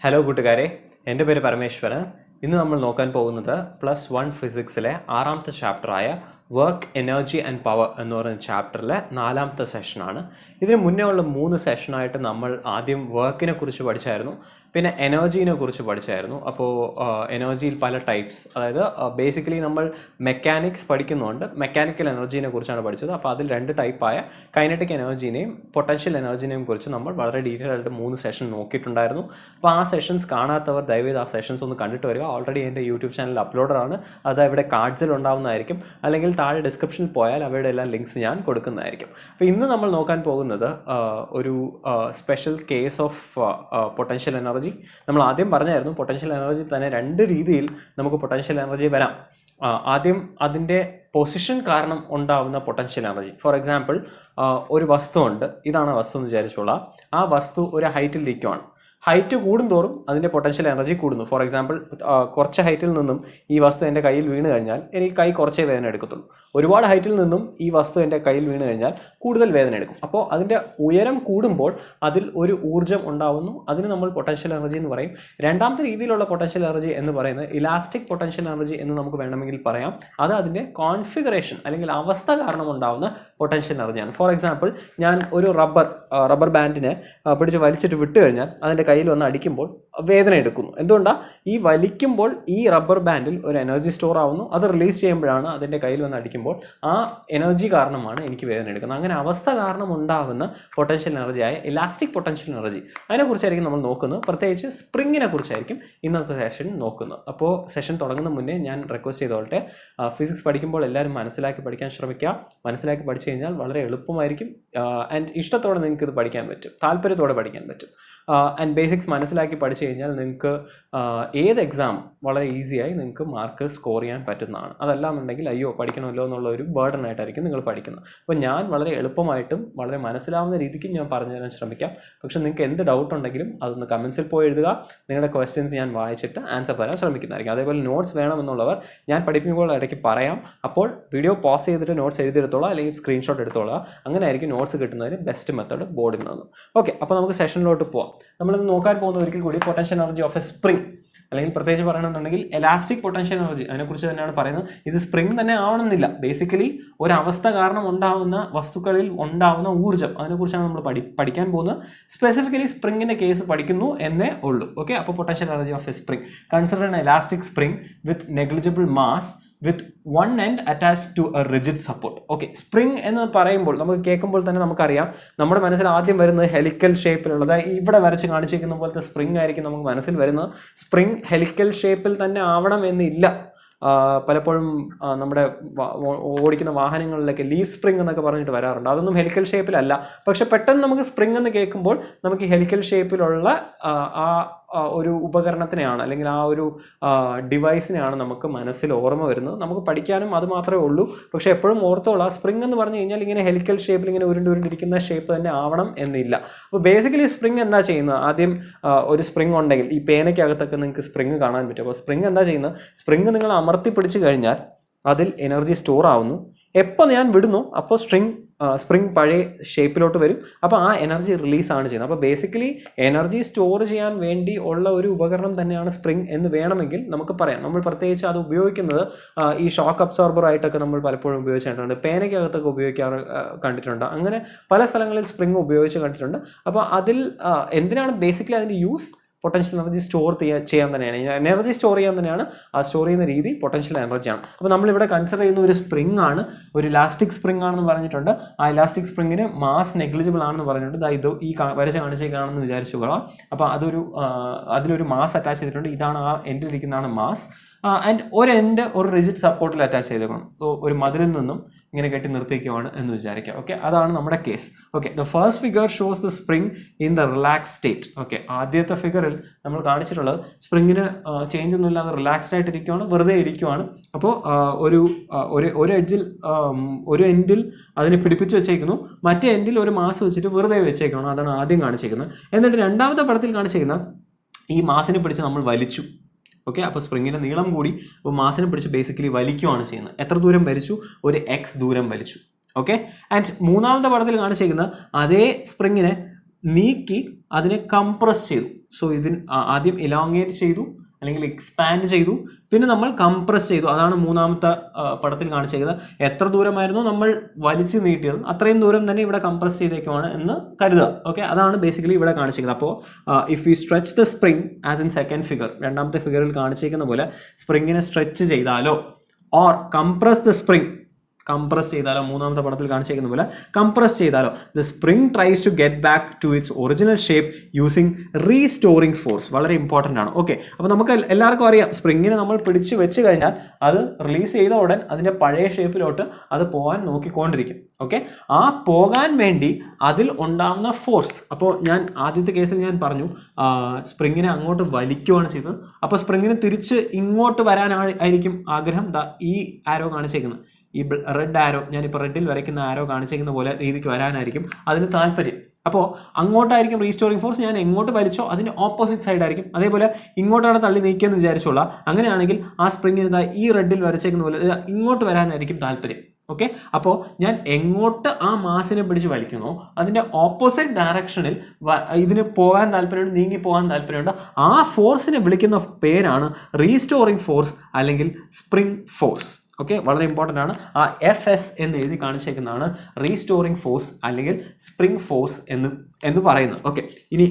Hello കൂട്ടുകാരെ, എൻ്റെ പേര് പരമേശ്വരൻ. ഇന്ന് നമ്മൾ നോക്കാൻ പോകുന്നത് +1 ഫിസിക്സിലെ 6ാമത്തെ ചാപ്റ്ററായ വർക്ക്, എനർജി ആൻഡ് പവർ എന്ന് പറയുന്ന ചാപ്റ്ററിലെ 4ാമത്തെ സെഷനാണ്. ഇതിന് മുന്നേ ഉള്ള 3 സെഷനായിട്ട് നമ്മൾ ആദ്യം വർക്കിനെ കുറിച്ച് പഠിച്ചായിരുന്നു, പിന്നെ എനർജീനെ കുറിച്ച് പഠിച്ചായിരുന്നു. അപ്പോൾ എനർജിയിൽ പല ടൈപ്സ്, അതായത് ബേസിക്കലി നമ്മൾ മെക്കാനിക്സ് പഠിക്കുന്നുണ്ട്, മെക്കാനിക്കൽ എനർജീനെ കുറിച്ചാണ് പഠിച്ചത്. അപ്പോൾ അതിൽ 2 ടൈപ്പായ കൈനറ്റിക് എനർജീനെയും പൊട്ടൻഷ്യൽ എനർജീനെയും കുറിച്ച് നമ്മൾ വളരെ ഡീറ്റെയിൽ ആയിട്ട് 3 സെഷൻ നോക്കിയിട്ടുണ്ടായിരുന്നു. അപ്പോൾ ആ സെഷൻസ് കാണാത്തവർ ദയവേത് ആ സെഷൻസ് ഒന്ന് കണ്ടിട്ട് വരിക. ഓൾറെഡി എൻ്റെ യൂട്യൂബ് ചാനൽ അപ്ലോഡാണ്, അത് ഇവിടെ കാർഡ്സിൽ ഉണ്ടാവുന്നതായിരിക്കും, അല്ലെങ്കിൽ താഴെ ഡിസ്ക്രിപ്ഷനിൽ പോയാൽ അവയുടെ എല്ലാം ലിങ്ക്സ് ഞാൻ കൊടുക്കുന്നതായിരിക്കും. അപ്പോൾ ഇന്ന് നമ്മൾ നോക്കാൻ പോകുന്നത് ഒരു special case of potential energy. നമ്മൾ ആദ്യം പറഞ്ഞായിരുന്നു പൊട്ടൻഷ്യൽ എനർജി തന്നെ 2 രീതിയിൽ നമുക്ക് പൊട്ടൻഷ്യൽ എനർജി വരാം. ആദ്യം അതിൻ്റെ പൊസിഷൻ കാരണം ഉണ്ടാവുന്ന പൊട്ടൻഷ്യൽ എനർജി. ഫോർ എക്സാമ്പിൾ, ഒരു വസ്തു ഉണ്ട്, ഇതാണ് വസ്തു എന്ന് വിചാരിച്ചോളാം. ആ വസ്തു ഒരു ഹൈറ്റിൽ ഇരിക്കുവാണ്. ഹൈറ്റ് കൂടുന്തോറും അതിൻ്റെ പൊട്ടൻഷ്യൽ എനർജി കൂടുന്നു. ഫോർ എക്സാമ്പിൾ, കുറച്ച് ഹൈറ്റിൽ നിന്നും ഈ വസ്തു എൻ്റെ കയ്യിൽ വീണ് കഴിഞ്ഞാൽ എനിക്ക് കൈ കുറച്ചേ വേദന എടുക്കത്തുള്ളൂ. ഒരുപാട് ഹൈറ്റിൽ നിന്നും ഈ വസ്തു എൻ്റെ കയ്യിൽ വീണ് കഴിഞ്ഞാൽ കൂടുതൽ വേദന എടുക്കും. അപ്പോൾ അതിൻ്റെ ഉയരം കൂടുമ്പോൾ അതിൽ ഒരു ഊർജ്ജം ഉണ്ടാവുന്നു, അതിന് നമ്മൾ പൊട്ടൻഷ്യൽ എനർജി എന്ന് പറയും. രണ്ടാമത്തെ രീതിയിലുള്ള പൊട്ടൻഷ്യൽ എനർജി എന്ന് പറയുന്നത് ഇലാസ്റ്റിക് പൊട്ടൻഷ്യൽ എനർജി എന്ന് നമുക്ക് വേണമെങ്കിൽ പറയാം. അത് അതിൻ്റെ കോൺഫിഗറേഷൻ അല്ലെങ്കിൽ അവസ്ഥ കാരണം ഉണ്ടാവുന്ന പൊട്ടൻഷ്യൽ എനർജിയാണ്. ഫോർ എക്സാമ്പിൾ, ഞാൻ ഒരു റബ്ബർ ബാൻഡിനെ പിടിച്ച് വലിച്ചിട്ട് വിട്ട് കഴിഞ്ഞാൽ അതിൻ്റെ കയ്യിൽ വന്ന് അടിക്കുമ്പോൾ വേദന എടുക്കുന്നു. എന്തുകൊണ്ടാണ്? ഈ വലിക്കുമ്പോൾ ഈ റബ്ബർ ബാൻഡിൽ ഒരു എനർജി സ്റ്റോർ ആവുന്നു, അത് റിലീസ് ചെയ്യുമ്പോഴാണ് അതിൻ്റെ കയ്യിൽ വന്ന് അടിക്കുമ്പോൾ ആ എനർജി കാരണമാണ് എനിക്ക് വേദന എടുക്കുന്നത്. അങ്ങനെ അവസ്ഥ കാരണം ഉണ്ടാകുന്ന പൊട്ടൻഷ്യൽ എനർജിയായ ഇലാസ്റ്റിക് പൊട്ടൻഷ്യൽ എനർജി, അതിനെക്കുറിച്ചായിരിക്കും നമ്മൾ നോക്കുന്നത്. പ്രത്യേകിച്ച് സ്പ്രിങ്ങിനെ കുറിച്ചായിരിക്കും ഇന്നത്തെ സെഷൻ നോക്കുന്നത്. അപ്പോൾ സെഷൻ തുടങ്ങുന്ന മുന്നേ ഞാൻ റിക്വസ്റ്റ് ചെയ്തോട്ടെ, ഫിസിക്സ് പഠിക്കുമ്പോൾ എല്ലാവരും മനസ്സിലാക്കി പഠിക്കാൻ ശ്രമിക്കുക. മനസ്സിലാക്കി പഠിച്ചു കഴിഞ്ഞാൽ വളരെ എളുപ്പമായിരിക്കും. ആൻഡ് ഇഷ്ടത്തോടെ നിങ്ങൾക്ക് ഇത് പഠിക്കാൻ പറ്റും, താല്പര്യത്തോടെ പഠിക്കാൻ പറ്റും. ആൻഡ് ബേസിക്സ് മനസ്സിലാക്കി പഠിച്ചു കഴിഞ്ഞാൽ നിങ്ങൾക്ക് ഏത് എക്സാം വളരെ ഈസിയായി നിങ്ങൾക്ക് മാർക്ക് സ്കോർ ചെയ്യാൻ പറ്റുന്നതാണ്. അതല്ലാന്നുണ്ടെങ്കിൽ അയ്യോ പഠിക്കണമല്ലോ എന്നുള്ള ഒരു ബേർഡൻ ആയിട്ടായിരിക്കും നിങ്ങൾ പഠിക്കുന്നത്. അപ്പോൾ ഞാൻ വളരെ എളുപ്പമായിട്ടും വളരെ മനസ്സിലാവുന്ന രീതിക്ക് ഞാൻ പറഞ്ഞു തരാൻ ശ്രമിക്കാം. പക്ഷേ നിങ്ങൾക്ക് എന്ത് ഡൗട്ട് ഉണ്ടെങ്കിലും അതൊന്ന് കമൻസിൽ പോയി എഴുതുക. നിങ്ങളുടെ ക്വസ്റ്റ്യൻസ് ഞാൻ വായിച്ചിട്ട് ആൻസർ തരാൻ ശ്രമിക്കുന്നതായിരിക്കും. അതേപോലെ നോട്ട്സ് വേണമെന്നുള്ളവർ ഞാൻ പഠിപ്പിക്കുമ്പോൾ ഇടയ്ക്ക് പറയാം. അപ്പോൾ വീഡിയോ പോസ് ചെയ്തിട്ട് നോട്ട്സ് എഴുതിയെടുത്തോളാം, അല്ലെങ്കിൽ സ്ക്രീൻഷോട്ട് എടുത്തോളാം. അങ്ങനെ ആയിരിക്കും നോട്ട്സ് കിട്ടുന്നതിന് ബെസ്റ്റ് മെത്തേഡ് ബോർഡിൽ നിന്ന്. ഓക്കെ, അപ്പോൾ നമുക്ക് സെഷനിലോട്ട് പോവാം. നമ്മളിന്ന് നോക്കാൻ പോകുന്ന ഒരിക്കൽ കൂടി potential energy of A spring, അല്ലെങ്കിൽ പ്രത്യേകിച്ച് പറയണമെന്നുണ്ടെങ്കിൽ എലാസ്റ്റിക് പൊട്ടൻഷ്യൽ എനർജി, അതിനെക്കുറിച്ച് തന്നെയാണ് പറയുന്നത്. ഇത് സ്പ്രിംഗ് തന്നെ ആവണമെന്നില്ല. ബേസിക്കലി ഒരവസ്ഥ കാരണം ഉണ്ടാകുന്ന വസ്തുക്കളിൽ ഉണ്ടാകുന്ന ഊർജ്ജം, അതിനെക്കുറിച്ചാണ് നമ്മൾ പഠിക്കാൻ പോകുന്നത്. സ്പെസിഫിക്കലി സ്പ്രിങ്ങിൻ്റെ കേസ് പഠിക്കുന്നു എന്നേ ഉള്ളൂ. ഓക്കെ, അപ്പോൾ potential energy of A spring. Consider N elastic spring with negligible mass with one end attached to a rigid support. Okay, spring എന്ന് പറയുമ്പോൾ നമുക്ക് കേൾക്കുമ്പോൾ തന്നെ നമുക്കറിയാം, നമ്മുടെ മനസ്സിൽ ആദ്യം വരുന്നത് ഹെലിക്കൽ ഷേപ്പിലുള്ളത്, ഇവിടെ വരച്ച് കാണിച്ചിരിക്കുന്ന പോലത്തെ സ്പ്രിംഗ് ആയിരിക്കും നമുക്ക് മനസ്സിൽ വരുന്നത്. സ്പ്രിംഗ് ഹെലിക്കൽ ഷേപ്പിൽ തന്നെ ആവണം എന്നില്ല. പലപ്പോഴും നമ്മുടെ ഓടിക്കുന്ന വാഹനങ്ങളിലൊക്കെ ലീഫ് സ്പ്രിംഗ് എന്നൊക്കെ പറഞ്ഞിട്ട് വരാറുണ്ട്. അതൊന്നും ഹെലിക്കൽ ഷേപ്പിലല്ല. പക്ഷെ പെട്ടെന്ന് നമുക്ക് സ്പ്രിംഗ് എന്ന് കേൾക്കുമ്പോൾ നമുക്ക് ഹെലിക്കൽ ഷേപ്പിലുള്ള ആ ഒരു ഉപകരണത്തിനെയാണ്, അല്ലെങ്കിൽ ആ ഒരു ഡിവൈസിനെയാണ് നമുക്ക് മനസ്സിൽ ഓർമ്മ വരുന്നത്. നമുക്ക് പഠിക്കാനും അത് മാത്രമേ ഉള്ളൂ. പക്ഷെ എപ്പോഴും ഓർത്തോളാം, സ്പ്രിംഗ് എന്ന് പറഞ്ഞു കഴിഞ്ഞാൽ ഇങ്ങനെ ഹെലിക്കൽ ഷേപ്പിൽ ഇങ്ങനെ ഉരുണ്ടിരിക്കുന്ന ഷേപ്പ് തന്നെ ആവണം എന്നില്ല. അപ്പോൾ ബേസിക്കലി സ്പ്രിംഗ് എന്താ ചെയ്യുന്നത്? ആദ്യം ഒരു സ്പ്രിംഗ് ഉണ്ടെങ്കിൽ ഈ പേനയ്ക്കകത്തൊക്കെ നിങ്ങൾക്ക് സ്പ്രിംഗ് കാണാൻ പറ്റും. അപ്പോൾ സ്പ്രിംഗ് എന്താ ചെയ്യുന്നത്? സ്പ്രിംഗ് നിങ്ങൾ അമർത്തി പിടിച്ചു കഴിഞ്ഞാൽ അതിൽ എനർജി സ്റ്റോർ ആവുന്നു. എപ്പോൾ ഞാൻ വിടുന്നു അപ്പോൾ സ്പ്രിംഗ് പഴയ ഷേപ്പിലോട്ട് വരും. അപ്പോൾ ആ എനർജി റിലീസാണ് ചെയ്യുന്നത്. അപ്പോൾ ബേസിക്കലി എനർജി സ്റ്റോർ ചെയ്യാൻ വേണ്ടി ഉള്ള ഒരു ഉപകരണം തന്നെയാണ് സ്പ്രിംഗ് എന്ന് വേണമെങ്കിൽ നമുക്ക് പറയാം. നമ്മൾ പ്രത്യേകിച്ച് അത് ഉപയോഗിക്കുന്നത് ഈ ഷോക്ക് അബ്സോർബർ ആയിട്ടൊക്കെ നമ്മൾ പലപ്പോഴും ഉപയോഗിച്ചിട്ടുണ്ട്, പേനയ്ക്കകത്തൊക്കെ ഉപയോഗിക്കാറ് കണ്ടിട്ടുണ്ട്. അങ്ങനെ പല സ്ഥലങ്ങളിൽ സ്പ്രിംഗ് ഉപയോഗിച്ച് കണ്ടിട്ടുണ്ട്. അപ്പോൾ അതിൽ എന്തിനാണ് ബേസിക്കലി അതിൻ്റെ യൂസ്? പൊട്ടൻഷ്യൽ എനർജി സ്റ്റോർ ചെയ്യാൻ തന്നെയാണ്, എനർജി സ്റ്റോർ ചെയ്യാൻ തന്നെയാണ്. ആ സ്റ്റോർ ചെയ്യുന്ന രീതി പൊട്ടൻഷ്യൽ എനർജിയാണ്. അപ്പോൾ നമ്മളിവിടെ കൺസിഡർ ചെയ്യുന്ന ഒരു സ്പ്രിംഗ് ആണ്, ഒരു ഇലാസ്റ്റിക് സ്പ്രിംഗ് ആണെന്ന് പറഞ്ഞിട്ടുണ്ട്. ആ ഇലാസ്റ്റിക് സ്പ്രിങ്ങിന് മാസ് നെഗ്ലിജിബിൾ ആണെന്ന് പറഞ്ഞിട്ടുണ്ട്. ഇത് ഈ വരച്ച് കാണിച്ചേക്കാണെന്ന് വിചാരിച്ചുകൊള്ളാം. അപ്പോൾ അതിലൊരു മാസ് അറ്റാച്ച് ചെയ്തിട്ടുണ്ട്. ഇതാണ് ആ എൻഡിലിരിക്കുന്നതാണ് മാസ്. ആൻഡ് ഒരു എൻഡ് ഒരു റിജിഡ് സപ്പോർട്ടിൽ അറ്റാച്ച് ചെയ്തേക്കണം. ഒരു മതിലിൽ നിന്നും ഇങ്ങനെ കെട്ടി നിർത്തിക്കുവാണ് എന്ന് വിചാരിക്കുക. ഓക്കെ, അതാണ് നമ്മുടെ case. Okay, the first figure shows the spring in the relax state. Okay, ആദ്യത്തെ ഫിഗറിൽ നമ്മൾ കാണിച്ചിട്ടുള്ളത് സ്പ്രിങ്ങിന് ചേഞ്ച് ഒന്നും ഇല്ലാതെ റിലാക്സ്ഡ് ആയിട്ട് ഇരിക്കുവാണ്, വെറുതെ ഇരിക്കുവാണ്. അപ്പോൾ ഒരു എൻഡിൽ അതിനെ പിടിപ്പിച്ച് വെച്ചേക്കുന്നു, മറ്റേ എൻഡിൽ ഒരു മാസ് വെച്ചിട്ട് വെറുതെ വെച്ചേക്കണം. അതാണ് ആദ്യം കാണിച്ചേക്കുന്നത്. എന്നിട്ട് രണ്ടാമത്തെ പടത്തിൽ കാണിച്ചേക്കുന്ന ഈ മാസിനെ പിടിച്ച് നമ്മൾ വലിച്ചു. ഓക്കെ, അപ്പോൾ സ്പ്രിങ്ങിൻ്റെ നീളം കൂടി, അപ്പോൾ മാസിനെ പിടിച്ച് ബേസിക്കലി വലിക്കുകയാണ് ചെയ്യുന്നത്. എത്ര ദൂരം വലിച്ചു? ഒരു x ദൂരം വലിച്ചു. ഓക്കെ, ആൻഡ് മൂന്നാമത്തെ പടത്തിൽ കാണിച്ചേക്കുന്ന അതേ സ്പ്രിങ്ങിനെ നീക്കി അതിനെ കംപ്രസ് ചെയ്തു. സോ ആദ്യം ഇലോങ്ങേറ്റ് ചെയ്തു അല്ലെങ്കിൽ എക്സ്പാൻഡ് ചെയ്തു, പിന്നെ നമ്മൾ കംപ്രസ് ചെയ്തു. അതാണ് മൂന്നാമത്തെ പടത്തിൽ കാണിച്ചിരിക്കുന്നത്. എത്ര ദൂരമായിരുന്നു നമ്മൾ വലിച്ചു നീട്ടിയത് അത്രയും ദൂരം തന്നെ ഇവിടെ കംപ്രസ് ചെയ്തേക്കുവാണ് എന്ന് കരുതുക. ഓക്കെ, അതാണ് ബേസിക്കലി ഇവിടെ കാണിച്ചിരിക്കുന്നത്. അപ്പോൾ if you stretch the spring as in second figure, രണ്ടാമത്തെ ഫിഗറിൽ കാണിച്ചിരിക്കുന്ന പോലെ സ്പ്രിങ്ങിനെ സ്ട്രെച്ച് ചെയ്താലോ, or compress the spring, compress ചെയ്താലോ, മൂന്നാമത്തെ പടത്തിൽ കാണിച്ചിരിക്കുന്ന പോലെ കംപ്രസ് ചെയ്താലോ, the spring tries to get back to its original shape using restoring force. വളരെ ഇമ്പോർട്ടൻ്റ് ആണ്. ഓക്കെ, അപ്പോൾ നമുക്ക് എല്ലാവർക്കും അറിയാം, സ്പ്രിങ്ങിനെ നമ്മൾ പിടിച്ച് വെച്ച് കഴിഞ്ഞാൽ അത് റിലീസ് ചെയ്ത ഉടൻ അതിൻ്റെ പഴയ ഷേപ്പിലോട്ട് അത് പോകാൻ നോക്കിക്കൊണ്ടിരിക്കും. ഓക്കെ, ആ പോകാൻ വേണ്ടി അതിൽ ഉണ്ടാകുന്ന ഫോഴ്സ്, അപ്പോൾ ഞാൻ ആദ്യത്തെ കേസിൽ ഞാൻ പറഞ്ഞു സ്പ്രിങ്ങിനെ അങ്ങോട്ട് വലിക്കുകയാണ് ചെയ്തത്. അപ്പോൾ സ്പ്രിങ്ങിന് തിരിച്ച് ഇങ്ങോട്ട് വരാനായിരിക്കും ആഗ്രഹം. ഈ ആരോ കാണിച്ചേക്കുന്നത്, ഈ റെഡ് ആരോ, ഞാനിപ്പോൾ റെഡിൽ വരയ്ക്കുന്ന ആരോ കാണിച്ചിരിക്കുന്ന പോലെ രീതിക്ക് വരാനായിരിക്കും അതിന് താല്പര്യം. അപ്പോൾ അങ്ങോട്ടായിരിക്കും റീസ്റ്റോറിംഗ് ഫോഴ്സ്. ഞാൻ എങ്ങോട്ട് വലിച്ചോ അതിൻ്റെ ഓപ്പോസിറ്റ് സൈഡ് ആയിരിക്കും. അതേപോലെ ഇങ്ങോട്ടാണ് തള്ളി നീക്കിയെന്ന് വിചാരിച്ചോളാം. അങ്ങനെയാണെങ്കിൽ ആ സ്പ്രിങ്ങിന് ഈ റെഡിൽ വരച്ചേക്കുന്ന പോലെ ഇങ്ങോട്ട് വരാനായിരിക്കും താല്പര്യം. ഓക്കെ, അപ്പോൾ ഞാൻ എങ്ങോട്ട് ആ മാസിനെ പിടിച്ച് വലിക്കുന്നോ അതിൻ്റെ ഓപ്പോസിറ്റ് ഡയറക്ഷനിൽ ഇതിന് പോകാൻ താല്പര്യമുണ്ട്, നീങ്ങി പോകാൻ താല്പര്യമുണ്ട്. ആ ഫോഴ്സിനെ വിളിക്കുന്ന പേരാണ് റീസ്റ്റോറിംഗ് ഫോഴ്സ് അല്ലെങ്കിൽ സ്പ്രിംഗ് ഫോഴ്സ്. ഓക്കെ, വളരെ ഇമ്പോർട്ടൻ്റ് ആണ്. ആ FS എന്ന് എഴുതി കാണിച്ചേക്കുന്നതാണ് റീസ്റ്റോറിംഗ് ഫോഴ്സ് അല്ലെങ്കിൽ സ്പ്രിംഗ് ഫോഴ്സ് എന്ന് പറയുന്നത്. ഓക്കെ, ഇനി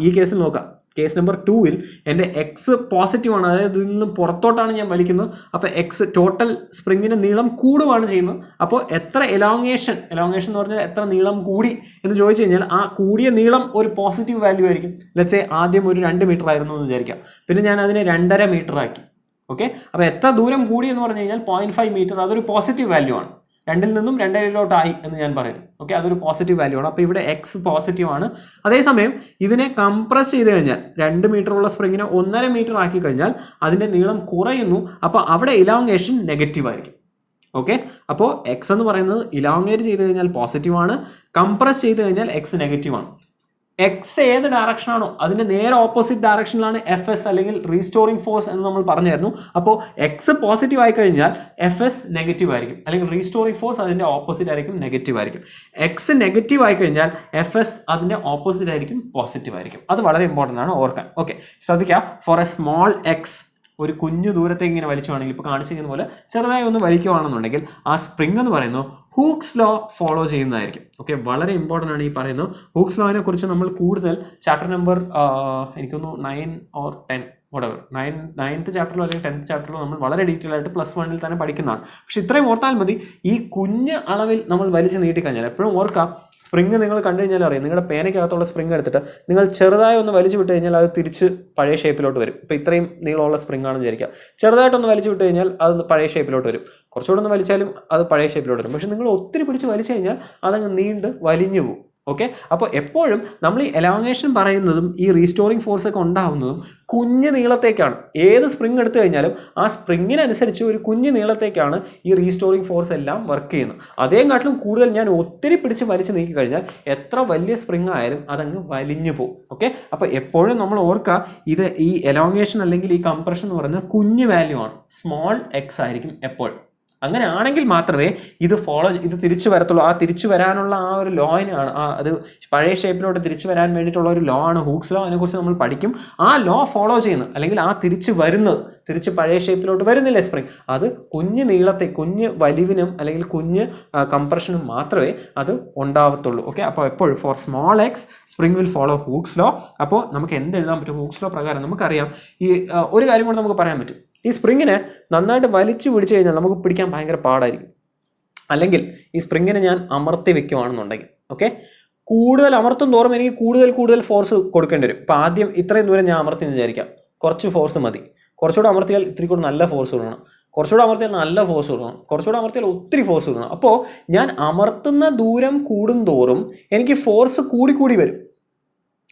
ഈ കേസിൽ നോക്കാം. കേസ് നമ്പർ 2-ൽ എൻ്റെ എക്സ് പോസിറ്റീവ് ആണ്, അതായത് ഇതിൽ നിന്ന് പുറത്തോട്ടാണ് ഞാൻ വലിക്കുന്നത്. അപ്പോൾ എക്സ് ടോട്ടൽ സ്പ്രിങ്ങിൻ്റെ നീളം കൂടുകയാണ് ചെയ്യുന്നത്. അപ്പോൾ എത്ര എലോങ്ങേഷൻ എന്ന് പറഞ്ഞാൽ എത്ര നീളം കൂടി എന്ന് ചോദിച്ചു കഴിഞ്ഞാൽ ആ കൂടിയ നീളം ഒരു പോസിറ്റീവ് വാല്യൂ ആയിരിക്കും. ലെറ്റ്സ് സേ ആദ്യം ഒരു 2 മീറ്റർ ആയിരുന്നു എന്ന് വിചാരിക്കാം, പിന്നെ ഞാൻ അതിനെ 2.5 മീറ്റർ ആക്കി. ഓക്കെ, അപ്പോൾ എത്ര ദൂരം കൂടി എന്ന് പറഞ്ഞു കഴിഞ്ഞാൽ 0.5 മീറ്റർ, അതൊരു പോസിറ്റീവ് വാല്യൂ ആണ്. 2-ൽ നിന്നും 2.5-ലോട്ടായി എന്ന് ഞാൻ പറയുന്നു. ഓക്കെ, അതൊരു പോസിറ്റീവ് വാല്യൂ ആണ്. അപ്പോൾ ഇവിടെ എക്സ് പോസിറ്റീവ് ആണ്. അതേസമയം ഇതിനെ കംപ്രസ് ചെയ്ത് കഴിഞ്ഞാൽ 2 മീറ്ററുള്ള സ്പ്രിങ്ങിനെ 1.5 മീറ്റർ ആക്കി കഴിഞ്ഞാൽ അതിൻ്റെ നീളം കുറയുന്നു. അപ്പോൾ അവിടെ ഇലോങ്ങേഷൻ നെഗറ്റീവ് ആയിരിക്കും. ഓക്കെ, അപ്പോൾ എക്സ് എന്ന് പറയുന്നത് ഇലോങ്ങേറ്റ് ചെയ്ത് കഴിഞ്ഞാൽ പോസിറ്റീവ് ആണ്, കംപ്രസ് ചെയ്ത് കഴിഞ്ഞാൽ എക്സ് നെഗറ്റീവ് ആണ്. എക്സ് ഏത് ഡയറക്ഷനാണോ അതിൻ്റെ നേരെ ഓപ്പോസിറ്റ് ഡയറക്ഷനിലാണ് FS അല്ലെങ്കിൽ റീസ്റ്റോറിംഗ് ഫോഴ്സ് എന്ന് നമ്മൾ പറഞ്ഞായിരുന്നു. അപ്പോൾ എക്സ് പോസിറ്റീവ് ആയി കഴിഞ്ഞാൽ FS നെഗറ്റീവ് ആയിരിക്കും, അല്ലെങ്കിൽ റീസ്റ്റോറിംഗ് ഫോഴ്സ് അതിൻ്റെ ഓപ്പോസിറ്റ് ആയിരിക്കും, നെഗറ്റീവ് ആയിരിക്കും. എക്സ് നെഗറ്റീവ് ആയി കഴിഞ്ഞാൽ FS അതിൻ്റെ ഓപ്പോസിറ്റ് ആയിരിക്കും, പോസിറ്റീവ് ആയിരിക്കും. അത് വളരെ ഇമ്പോർട്ടൻ്റ് ആണ് ഓർക്കാൻ. ഓക്കെ, ശ്രദ്ധിക്കുക. ഫോർ എ സ്മോൾ എക്സ്, ഒരു കുഞ്ഞു ദൂരത്തേക്ക് ഇങ്ങനെ വലിച്ചുവാണെങ്കിൽ, ഇപ്പോൾ കാണിച്ചിരിക്കുന്ന പോലെ ചെറുതായി ഒന്ന് വലിക്കുകയാണെന്നുണ്ടെങ്കിൽ ആ സ്പ്രിംഗ് എന്ന് പറയുന്നത് ഹൂക്സ് ലോ ഫോളോ ചെയ്യുന്നതായിരിക്കും. ഓക്കെ, വളരെ ഇമ്പോർട്ടൻ്റ് ആണ് ഈ പറയുന്നത്. ഹൂക്സ് ലോനെ കുറിച്ച് നമ്മൾ കൂടുതൽ ചാപ്റ്റർ നമ്പർ എനിക്കൊന്ന് 9 or 10 whatever 9th ചാപ്റ്ററിലോ അല്ലെങ്കിൽ 10th ചാപ്റ്ററിലോ നമ്മൾ വളരെ ഡീറ്റെയിൽ ആയിട്ട് +1-ൽ തന്നെ പഠിക്കുന്നതാണ്. പക്ഷെ ഇത്രയും ഓർത്താൽ മതി. ഈ കുഞ്ഞ് അളവിൽ നമ്മൾ വലിച്ചു നീട്ടിക്കഴിഞ്ഞാൽ, എപ്പോഴും ഓർക്കാം, സ്പ്രിംഗ് നിങ്ങൾ കണ്ടു കഴിഞ്ഞാൽ അറിയാം, നിങ്ങളുടെ പേനയ്ക്കകത്തുള്ള സ്പ്രിംഗ് എടുത്തിട്ട് നിങ്ങൾ ചെറുതായി ഒന്ന് വലിച്ചു വിട്ട് കഴിഞ്ഞാൽ അത് തിരിച്ച് പഴയ ഷേപ്പിലോട്ട് വരും. ഇപ്പോൾ ഇത്രയും നീളമുള്ള സ്പ്രിംഗ് ആണെന്ന് വിചാരിക്കുക, ചെറുതായിട്ടൊന്ന് വലിച്ചു വിട്ട് കഴിഞ്ഞാൽ അത് പഴയ ഷേപ്പിലോട്ട് വരും. കുറച്ചുകൂടെ ഒന്ന് വലിച്ചാലും അത് പഴയ ഷേപ്പിലോട്ട് വരും. പക്ഷെ നിങ്ങൾ ഒത്തിരി പിടിച്ച് വലിച്ചു കഴിഞ്ഞാൽ അതങ്ങ് നീണ്ട് വലിഞ്ഞു പോകും. ഓക്കെ, അപ്പോൾ എപ്പോഴും നമ്മൾ ഈ എലോങ്ങേഷൻ പറയുന്നതും ഈ റീസ്റ്റോറിംഗ് ഫോഴ്സ് ഒക്കെ ഉണ്ടാവുന്നതും കുഞ്ഞു നീളത്തേക്കാണ്. ഏത് സ്പ്രിംഗ് എടുത്തു കഴിഞ്ഞാലും ആ സ്പ്രിങ്ങിനനുസരിച്ച് ഒരു കുഞ്ഞു നീളത്തേക്കാണ് ഈ റീസ്റ്റോറിംഗ് ഫോഴ്സ് എല്ലാം വർക്ക് ചെയ്യുന്നത്. അതേക്കാട്ടിലും കൂടുതൽ ഞാൻ ഒത്തിരി പിടിച്ച് വലിച്ചു നീക്കി കഴിഞ്ഞാൽ എത്ര വലിയ സ്പ്രിംഗ് ആയാലും അതങ്ങ് വലിഞ്ഞു പോകും. ഓക്കെ, അപ്പോൾ എപ്പോഴും നമ്മൾ ഓർക്കുക, ഇത് ഈ എലോങ്ങേഷൻ അല്ലെങ്കിൽ ഈ കംപ്രഷൻ എന്ന് പറയുന്നത് കുഞ്ഞു വാല്യൂ ആണ്, സ്മോൾ എക്സ് ആയിരിക്കും എപ്പോഴും. അങ്ങനെ ആണെങ്കിൽ മാത്രമേ ഇത് തിരിച്ചു വരത്തുള്ളൂ. ആ തിരിച്ചു വരാനുള്ള ആ ഒരു ലോയിനാണ്, അത് പഴയ ഷേപ്പിലോട്ട് തിരിച്ചു വരാൻ വേണ്ടിയിട്ടുള്ള ഒരു ലോ ആണ് ഹൂക്സ് ലോ. അതിനെക്കുറിച്ച് നമ്മൾ പഠിക്കും. ആ ലോ ഫോളോ ചെയ്യുന്നത്, അല്ലെങ്കിൽ ആ തിരിച്ച് പഴയ ഷേപ്പിലോട്ട് വരുന്നില്ല സ്പ്രിംഗ്, അത് കുഞ്ഞ് വലിവിനും അല്ലെങ്കിൽ കുഞ്ഞ് കംപ്രഷനും മാത്രമേ അത് ഉണ്ടാവത്തുള്ളൂ. ഓക്കെ, അപ്പോൾ എപ്പോഴും four small X spring will follow Hooke's law. അപ്പോൾ നമുക്ക് എന്ത് എഴുതാൻ പറ്റും? ഹൂക്സ് ലോ പ്രകാരം നമുക്കറിയാം. ഈ ഒരു കാര്യം കൂടെ നമുക്ക് പറയാൻ പറ്റും. ഈ സ്പ്രിങ്ങിനെ നന്നായിട്ട് വലിച്ചു പിടിച്ചു കഴിഞ്ഞാൽ നമുക്ക് പിടിക്കാൻ ഭയങ്കര പാടായിരിക്കും. അല്ലെങ്കിൽ ഈ സ്പ്രിങ്ങിനെ ഞാൻ അമർത്തി വെക്കുകയാണെന്നുണ്ടെങ്കിൽ, ഓക്കെ, കൂടുതൽ അമർത്തും തോറും എനിക്ക് കൂടുതൽ ഫോഴ്സ് കൊടുക്കേണ്ടി വരും. ഇപ്പോൾ ആദ്യം ഇത്രയും ദൂരം ഞാൻ അമർത്തി എന്ന് വിചാരിക്കാം, കുറച്ച് ഫോഴ്സ് മതി. കുറച്ചുകൂടെ അമർത്തിയാൽ ഇത്തിരി കൂടെ നല്ല ഫോഴ്സ് കൊടുക്കണം, കുറച്ചുകൂടെ അമർത്തിയാൽ നല്ല ഫോഴ്സ് കൊടുക്കണം, കുറച്ചുകൂടെ അമർത്തിയാൽ ഒത്തിരി ഫോഴ്സ് കൊടുക്കണം. അപ്പോൾ ഞാൻ അമർത്തുന്ന ദൂരം കൂടുന്തോറും എനിക്ക് ഫോഴ്സ് കൂടി വരും.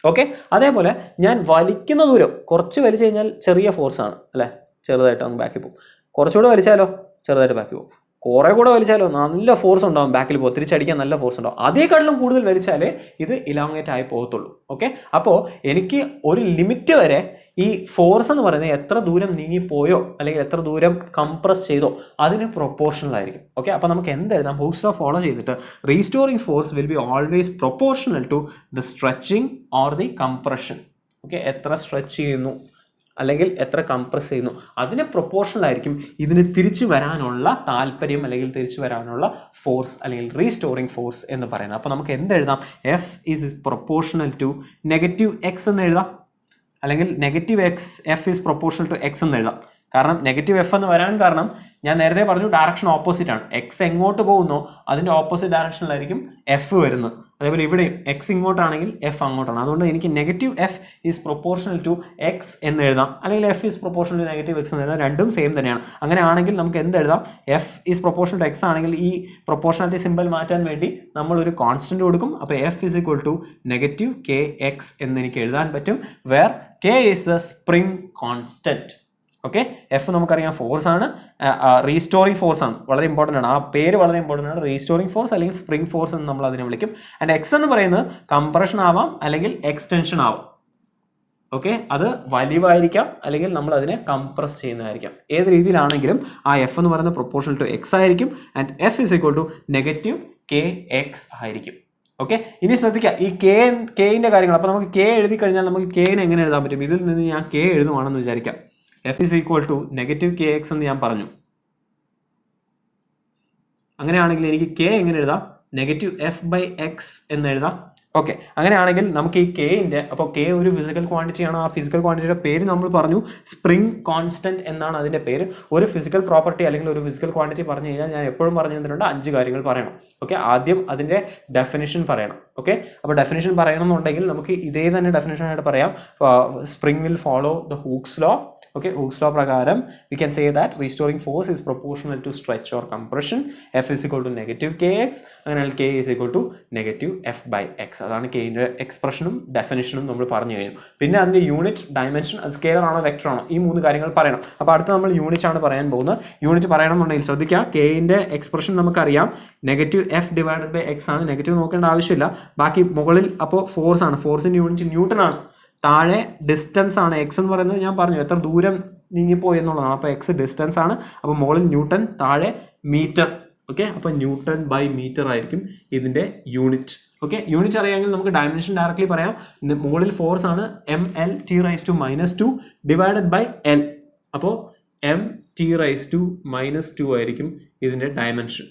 ഓക്കെ, അതേപോലെ ഞാൻ വലിക്കുന്ന ദൂരം കുറച്ച് വലിച്ചു കഴിഞ്ഞാൽ ചെറിയ ഫോഴ്സാണ് അല്ലേ, ചെറുതായിട്ട് അങ്ങ് ബാക്കിൽ പോകും. കുറച്ചുകൂടെ വലിച്ചാലോ ചെറുതായിട്ട് ബാക്കിൽ പോകും. കുറേ കൂടെ വലിച്ചാലോ നല്ല ഫോഴ്സ് ഉണ്ടാവും, ബാക്കിൽ പോകും, തിരിച്ചടിക്കാൻ നല്ല ഫോഴ്സ് ഉണ്ടാവും. അതേക്കാട്ടിലും കൂടുതൽ വലിച്ചാലേ ഇത് ഇലോങ്ങേറ്റ് ആയി പോകത്തുള്ളൂ. ഓക്കെ, അപ്പോൾ എനിക്ക് ഒരു ലിമിറ്റ് വരെ ഈ ഫോഴ്സ് എന്ന് പറയുന്നത് എത്ര ദൂരം നീങ്ങിപ്പോയോ അല്ലെങ്കിൽ എത്ര ദൂരം കംപ്രസ് ചെയ്തോ അതിന് പ്രൊപ്പോർഷണൽ ആയിരിക്കും. ഓക്കെ, അപ്പോൾ നമുക്ക് എന്തെഴുതാം? ഹൂക്സ് ലോ ഫോളോ ചെയ്തിട്ട് restoring force will be always proportional to the stretching or the compression. Okay, എത്ര സ്ട്രെച്ച് ചെയ്യുന്നു അല്ലെങ്കിൽ എത്ര കംപ്രസ് ചെയ്യുന്നു അതിന് പ്രൊപ്പോർഷണൽ ആയിരിക്കും ഇതിന് തിരിച്ചു വരാനുള്ള താല്പര്യം അല്ലെങ്കിൽ തിരിച്ചു വരാനുള്ള ഫോഴ്സ് അല്ലെങ്കിൽ റീസ്റ്റോറിങ് ഫോഴ്സ് എന്ന് പറയുന്നത്. അപ്പോൾ നമുക്ക് എന്ത് എഴുതാം? F is proportional to negative X എന്ന് എഴുതാം, അല്ലെങ്കിൽ negative X F is proportional to X എന്ന് എഴുതാം. കാരണം നെഗറ്റീവ് എഫ് എന്ന് വരാൻ കാരണം ഞാൻ നേരത്തെ പറഞ്ഞു ഡയറക്ഷൻ ഓപ്പോസിറ്റ് ആണ്. എക്സ് എങ്ങോട്ട് പോകുന്നോ അതിന്റെ ഓപ്പോസിറ്റ് ഡയറക്ഷനിലായിരിക്കും എഫ് വരുന്നത്. അതേപോലെ ഇവിടെ എക്സ് ഇങ്ങോട്ടാണെങ്കിൽ എഫ് അങ്ങോട്ടാണ്. അതുകൊണ്ട് എനിക്ക് negative F is proportional to X എന്ന് എഴുതാം, അല്ലെങ്കിൽ F is proportional to negative X എന്ന് എഴുതാം. രണ്ടും സെയിം തന്നെയാണ്. അങ്ങനെ ആണെങ്കിൽ നമുക്ക് എന്ത് എഴുതാം? F is proportional to X ആണെങ്കിൽ ഈ പ്രൊപ്പോർഷണാലിറ്റി സിമ്പിൾ മാറ്റാൻ വേണ്ടി നമ്മൾ ഒരു കോൺസ്റ്റന്റ് കൊടുക്കും. അപ്പോൾ F is equal to negative K X എന്ന് എനിക്ക് എഴുതാൻ പറ്റും, where K is the spring constant. Okay, F നമുക്കറിയാം ഫോഴ്സ് ആണ്, റീസ്റ്റോറിംഗ് ഫോഴ്സ് ആണ്, വളരെ ഇമ്പോർട്ടൻ്റ് ആണ്. ആ പേര് വളരെ ഇമ്പോർട്ടൻ്റ് ആണ്, റീസ്റ്റോറിംഗ് ഫോഴ്സ് അല്ലെങ്കിൽ സ്പ്രിംഗ് ഫോഴ്സ് എന്ന് നമ്മൾ അതിനെ വിളിക്കും. ആൻഡ് എക്സ് എന്ന് പറയുന്നത് കംപ്രഷൻ ആവാം അല്ലെങ്കിൽ എക്സ്റ്റൻഷൻ ആവാം. ഓക്കെ, അത് വലിവായിരിക്കാം അല്ലെങ്കിൽ നമ്മൾ അതിനെ കംപ്രസ് ചെയ്യുന്നതായിരിക്കാം. ഏത് രീതിയിലാണെങ്കിലും ആ എഫ് എന്ന് പറയുന്നത് പ്രൊപ്പോർഷണൽ ടു എക്സ് ആയിരിക്കും. And F is equal to negative K X ആയിരിക്കും. ഓക്കെ, ഇനി ശ്രദ്ധിക്കുക ഈ കെയിൻ്റെ കാര്യങ്ങൾ. അപ്പോൾ നമുക്ക് കെ എഴുതി കഴിഞ്ഞാൽ നമുക്ക് കെനെ എങ്ങനെ എഴുതാൻ പറ്റും? ഇതിൽ നിന്ന് ഞാൻ കെ എഴുതുവാണെന്ന് വിചാരിക്കാം. F is equal to negative K X എന്ന് ഞാൻ പറഞ്ഞു. അങ്ങനെയാണെങ്കിൽ എനിക്ക് കെ എങ്ങനെ എഴുതാം? നെഗറ്റീവ് എഫ് ബൈ എക്സ് എന്ന് എഴുതാം. ഓക്കെ, അങ്ങനെയാണെങ്കിൽ നമുക്ക് ഈ കെയിൻ്റെ, അപ്പോൾ കെ ഒരു ഫിസിക്കൽ ക്വാണ്ടിറ്റി ആണ്. ആ ഫിസിക്കൽ ക്വാണ്ടിറ്റിയുടെ പേര് നമ്മൾ പറഞ്ഞു സ്പ്രിംഗ് കോൺസ്റ്റന്റ് എന്നാണ് അതിൻ്റെ പേര്. ഒരു ഫിസിക്കൽ പ്രോപ്പർട്ടി അല്ലെങ്കിൽ ഒരു ഫിസിക്കൽ ക്വാണ്ടിറ്റി പറഞ്ഞു കഴിഞ്ഞാൽ ഞാൻ എപ്പോഴും പറഞ്ഞു തന്നിട്ടുണ്ട് 5 കാര്യങ്ങൾ പറയണം. ഓക്കെ, ആദ്യം അതിൻ്റെ ഡെഫിനിഷൻ പറയണം. ഓക്കെ, അപ്പോൾ ഡെഫിനിഷൻ പറയണമെന്നുണ്ടെങ്കിൽ നമുക്ക് ഇതേ തന്നെ ഡെഫിനിഷൻ ആയിട്ട് പറയാം. Spring will follow the Hooke's law. Okay, Hooke's law പ്രകാരം we can say that restoring force is proportional to stretch or compression. F is equal to negative kx, അങ്ങനെയാണെങ്കിൽ k is equal to negative f by x. അതാണ് kന്റെ എക്സ്പ്രഷനും ഡെഫിനിഷനും നമ്മൾ പറഞ്ഞു കഴിഞ്ഞു. പിന്നെ അതിന്റെ unit, dimension, അത് scalar ആണോ വെക്ടർ ആണോ, ഈ 3 കാര്യങ്ങൾ പറയണം. അപ്പോൾ അടുത്ത് നമ്മൾ യൂണിറ്റ് ആണ് പറയാൻ പോകുന്നത്. യൂണിറ്റ് പറയണമെന്നുണ്ടെങ്കിൽ ശ്രദ്ധിക്കുക, kന്റെ എക്സ്പ്രഷൻ നമുക്കറിയാം negative F divided by X ആണ്. നെഗറ്റീവ് നോക്കേണ്ട ആവശ്യമില്ല. ബാക്കി മുകളിൽ അപ്പോൾ ഫോഴ്സ് ആണ്, ഫോഴ്സിന്റെ യൂണിറ്റ് ന്യൂട്ടൺ ആണ്. താഴെ ഡിസ്റ്റൻസ് ആണ്. എക്സ് എന്ന് പറയുന്നത് ഞാൻ പറഞ്ഞു എത്ര ദൂരം നീങ്ങിപ്പോയി എന്നുള്ളതാണ്. അപ്പോൾ എക്സ് ഡിസ്റ്റൻസ് ആണ്. അപ്പോൾ മുകളിൽ ന്യൂട്ടൺ, താഴെ മീറ്റർ. ഓക്കെ, അപ്പോൾ ന്യൂട്ടൺ ബൈ മീറ്റർ ആയിരിക്കും ഇതിൻ്റെ യൂണിറ്റ്. ഓക്കെ, യൂണിറ്റ് അറിയാമെങ്കിൽ നമുക്ക് ഡയമെൻഷൻ ഡയറക്ട്ലി പറയാം. മുകളിൽ ഫോഴ്സ് ആണ് mL(T⁻²) ഡിവൈഡഡ് ബൈ എൽ. അപ്പോൾ m(T⁻²) ആയിരിക്കും ഇതിൻ്റെ ഡയമെൻഷൻ.